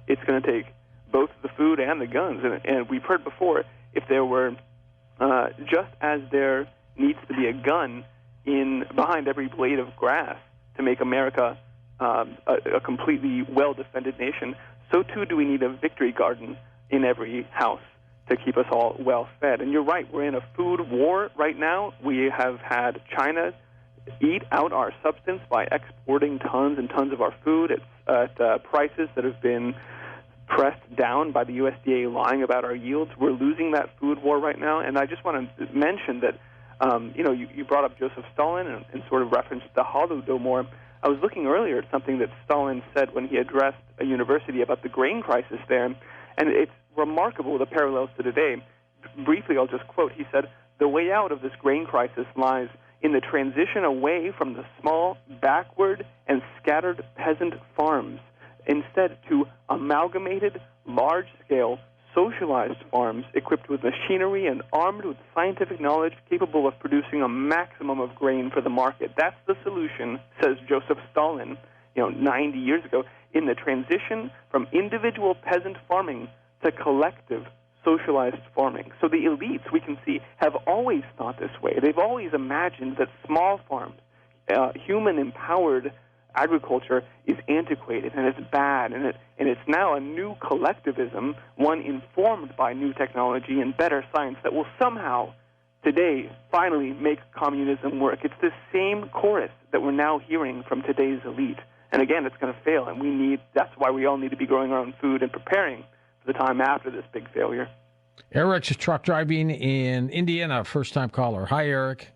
it's going to take both the food and the guns. And we've heard before, if there were, just as there needs to be a gun behind every blade of grass to make America a completely well-defended nation, so too do we need a victory garden in every house to keep us all well-fed. And you're right, we're in a food war right now. We have had China eat out our substance by exporting tons and tons of our food at prices that have been pressed down by the USDA lying about our yields. We're losing that food war right now. And I just want to mention that, you brought up Joseph Stalin and sort of referenced the Holodomor. I was looking earlier at something that Stalin said when he addressed a university about the grain crisis there, and it's remarkable, the parallels to today. Briefly, I'll just quote. He said, "The way out of this grain crisis lies in the transition away from the small, backward, and scattered peasant farms, instead to amalgamated, large-scale, socialized farms equipped with machinery and armed with scientific knowledge capable of producing a maximum of grain for the market." That's the solution, says Joseph Stalin, 90 years ago, in the transition from individual peasant farming to collective socialized farming. So the elites, we can see, have always thought this way. They've always imagined that small farms, human-empowered agriculture is antiquated and it's bad, and it's now a new collectivism, one informed by new technology and better science that will somehow today finally make communism work. It's the same chorus that we're now hearing from today's elite. And again, it's going to fail, and that's why we all need to be growing our own food and preparing for the time after this big failure. Eric's truck driving in Indiana, first-time caller. Hi, Eric.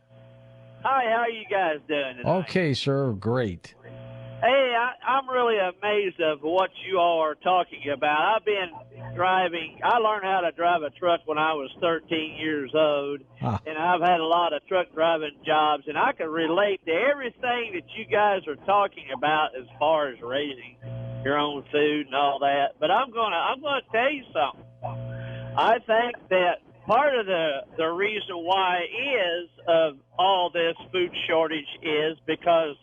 Hi, how are you guys doing tonight? Okay, sir, great. Hey, I'm really amazed of what you all are talking about. I've been driving. I learned how to drive a truck when I was 13 years old, and I've had a lot of truck driving jobs, and I can relate to everything that you guys are talking about as far as raising your own food and all that. But I'm gonna tell you something. I think that part of the reason why is of all this food shortage is because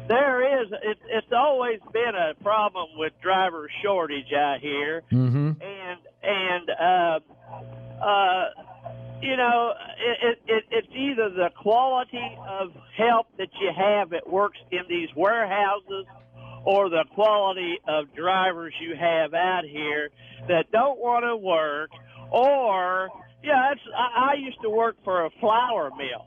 it's always been a problem with driver shortage out here, and it's either the quality of help that you have that works in these warehouses, or the quality of drivers you have out here that don't want to work, or I used to work for a flour mill.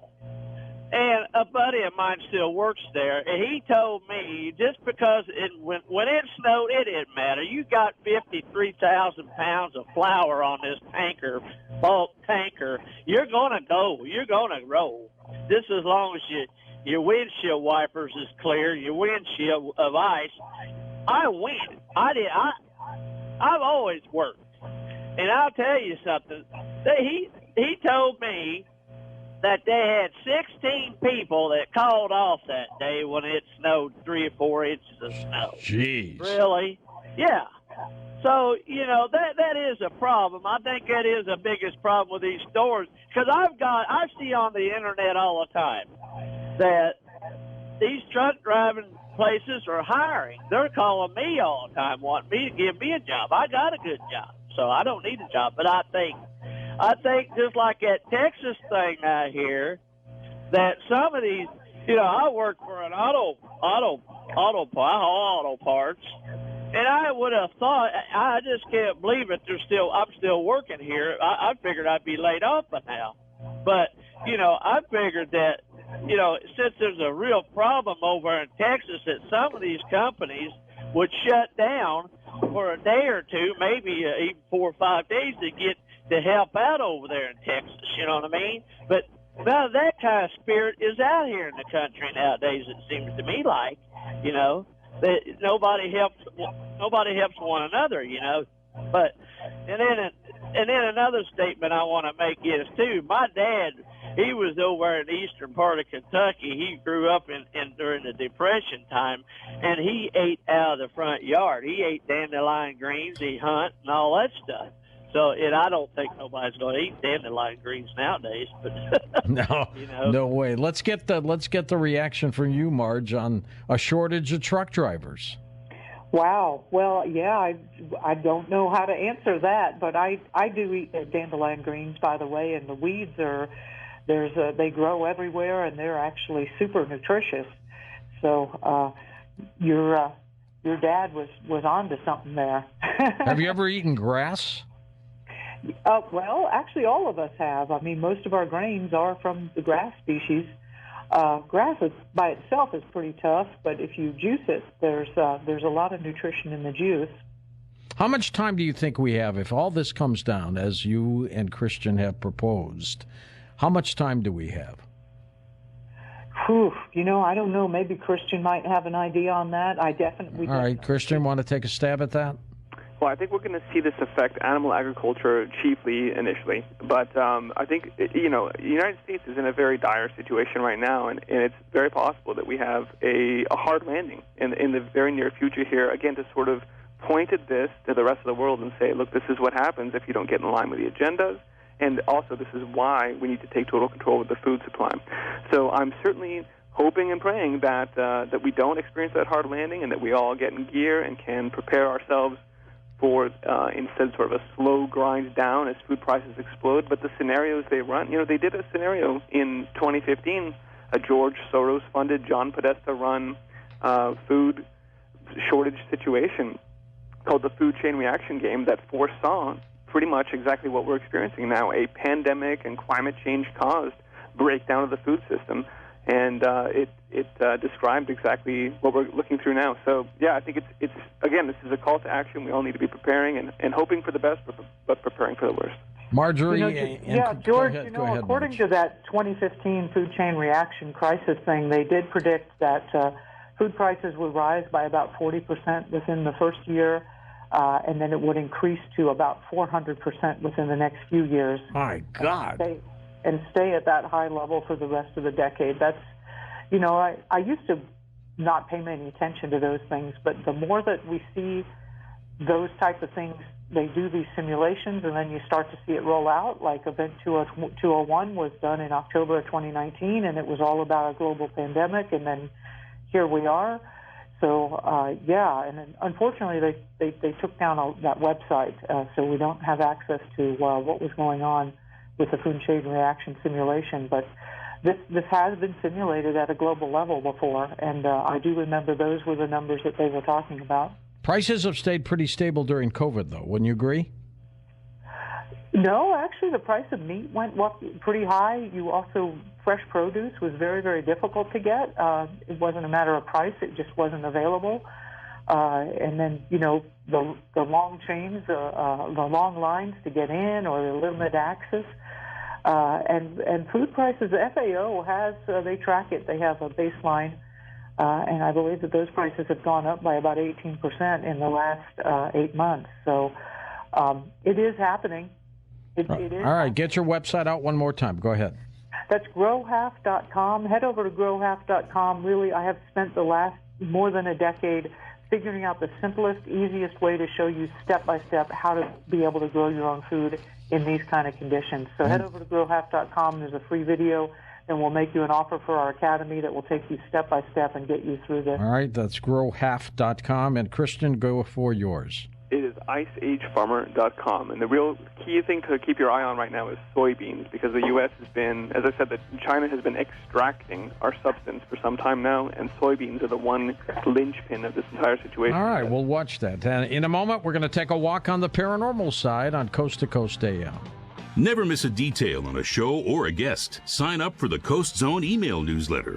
And a buddy of mine still works there, and he told me just because when it snowed, it didn't matter. You got 53,000 pounds of flour on this bulk tanker. You're gonna go. You're gonna roll. Just as long as your windshield wipers is clear, your windshield of ice. I win. I've always worked, and I'll tell you something. He told me that they had 16 people that called off that day when it snowed 3 or 4 inches of snow. Jeez. Really? Yeah. So, that is a problem. I think that is the biggest problem with these stores. Because I see on the internet all the time that these truck driving places are hiring. They're calling me all the time, wanting me to give me a job. I got a good job, so I don't need a job. But I think just like that Texas thing out here, that some of these, I work for an auto parts, and I would have thought, I just can't believe it. I'm still working here. I figured I'd be laid off by now, but I figured that, since there's a real problem over in Texas, that some of these companies would shut down for a day or two, maybe even 4 or 5 days to help out over there in Texas, you know what I mean? But none of that kind of spirit is out here in the country nowadays, it seems to me like, that nobody helps one another, But and then another statement I want to make is too, my dad, he was over in the eastern part of Kentucky. He grew up in during the Depression time, and he ate out of the front yard. He ate dandelion greens, he hunt, and all that stuff. So, I don't think nobody's going to eat dandelion greens nowadays. But No, no way. Let's get the reaction from you, Marge, on a shortage of truck drivers. Wow. Well, yeah, I don't know how to answer that, but I do eat the dandelion greens, by the way, and the weeds they grow everywhere, and they're actually super nutritious. So your dad was onto something there. Have you ever eaten grass? Well, actually, all of us have. I mean, most of our grains are from the grass species. Grass by itself is pretty tough, but if you juice it, there's a lot of nutrition in the juice. How much time do you think we have if all this comes down, as you and Christian have proposed? How much time do we have? Whew, I don't know. Maybe Christian might have an idea on that. I definitely. All right, Christian, want to take a stab at that? Well, I think we're going to see this affect animal agriculture chiefly initially. But I think, the United States is in a very dire situation right now, and it's very possible that we have a hard landing in the very near future here, again, to sort of point at this to the rest of the world and say, look, this is what happens if you don't get in line with the agendas, and also this is why we need to take total control of the food supply. So I'm certainly hoping and praying that we don't experience that hard landing and that we all get in gear and can prepare ourselves for instead sort of a slow grind down as food prices explode. But the scenarios they run, they did a scenario in 2015, a George Soros-funded, John Podesta-run food shortage situation called the food chain reaction game that foresaw pretty much exactly what we're experiencing now, a pandemic and climate change caused breakdown of the food system. And it described exactly what we're looking through now. So, yeah, I think it's again, this is a call to action. We all need to be preparing and hoping for the best, but preparing for the worst. Marjorie? George, go ahead, according Marge. to that 2015 food chain reaction crisis thing, they did predict that food prices would rise by about 40% within the first year, and then it would increase to about 400% within the next few years. My God. And stay at that high level for the rest of the decade. That's, I used to not pay many attention to those things, but the more that we see those type of things, they do these simulations, and then you start to see it roll out. Like Event 201 was done in October of 2019, and it was all about a global pandemic, and then here we are. So, and unfortunately they took down that website, so we don't have access to what was going on with the food chain reaction simulation, but this has been simulated at a global level before, and I do remember those were the numbers that they were talking about. Prices have stayed pretty stable during COVID, though. Wouldn't you agree? No, actually, the price of meat went up pretty high. Fresh produce was very, very difficult to get. It wasn't a matter of price; it just wasn't available. And then, the long chains, the long lines to get in, or the limited access, and food prices. The FAO has they track it. They have a baseline, and I believe that those prices have gone up by about 18% in the last 8 months. So it is happening. It is. All right, get your website out one more time. Go ahead. That's growhalf.com. Head over to growhalf.com. Really, I have spent the last more than a decade figuring out the simplest, easiest way to show you step-by-step how to be able to grow your own food in these kind of conditions. So head over to growhalf.com. There's a free video, and we'll make you an offer for our academy that will take you step-by-step and get you through this. All right, that's growhalf.com. And Christian, go for yours. It is iceagefarmer.com. And the real key thing to keep your eye on right now is soybeans, because the U.S. has been, as I said, that China has been extracting our substance for some time now, and soybeans are the one linchpin of this entire situation. All right, we'll watch that. And in a moment, we're going to take a walk on the paranormal side on Coast to Coast AM. Never miss a detail on a show or a guest. Sign up for the Coast Zone email newsletter.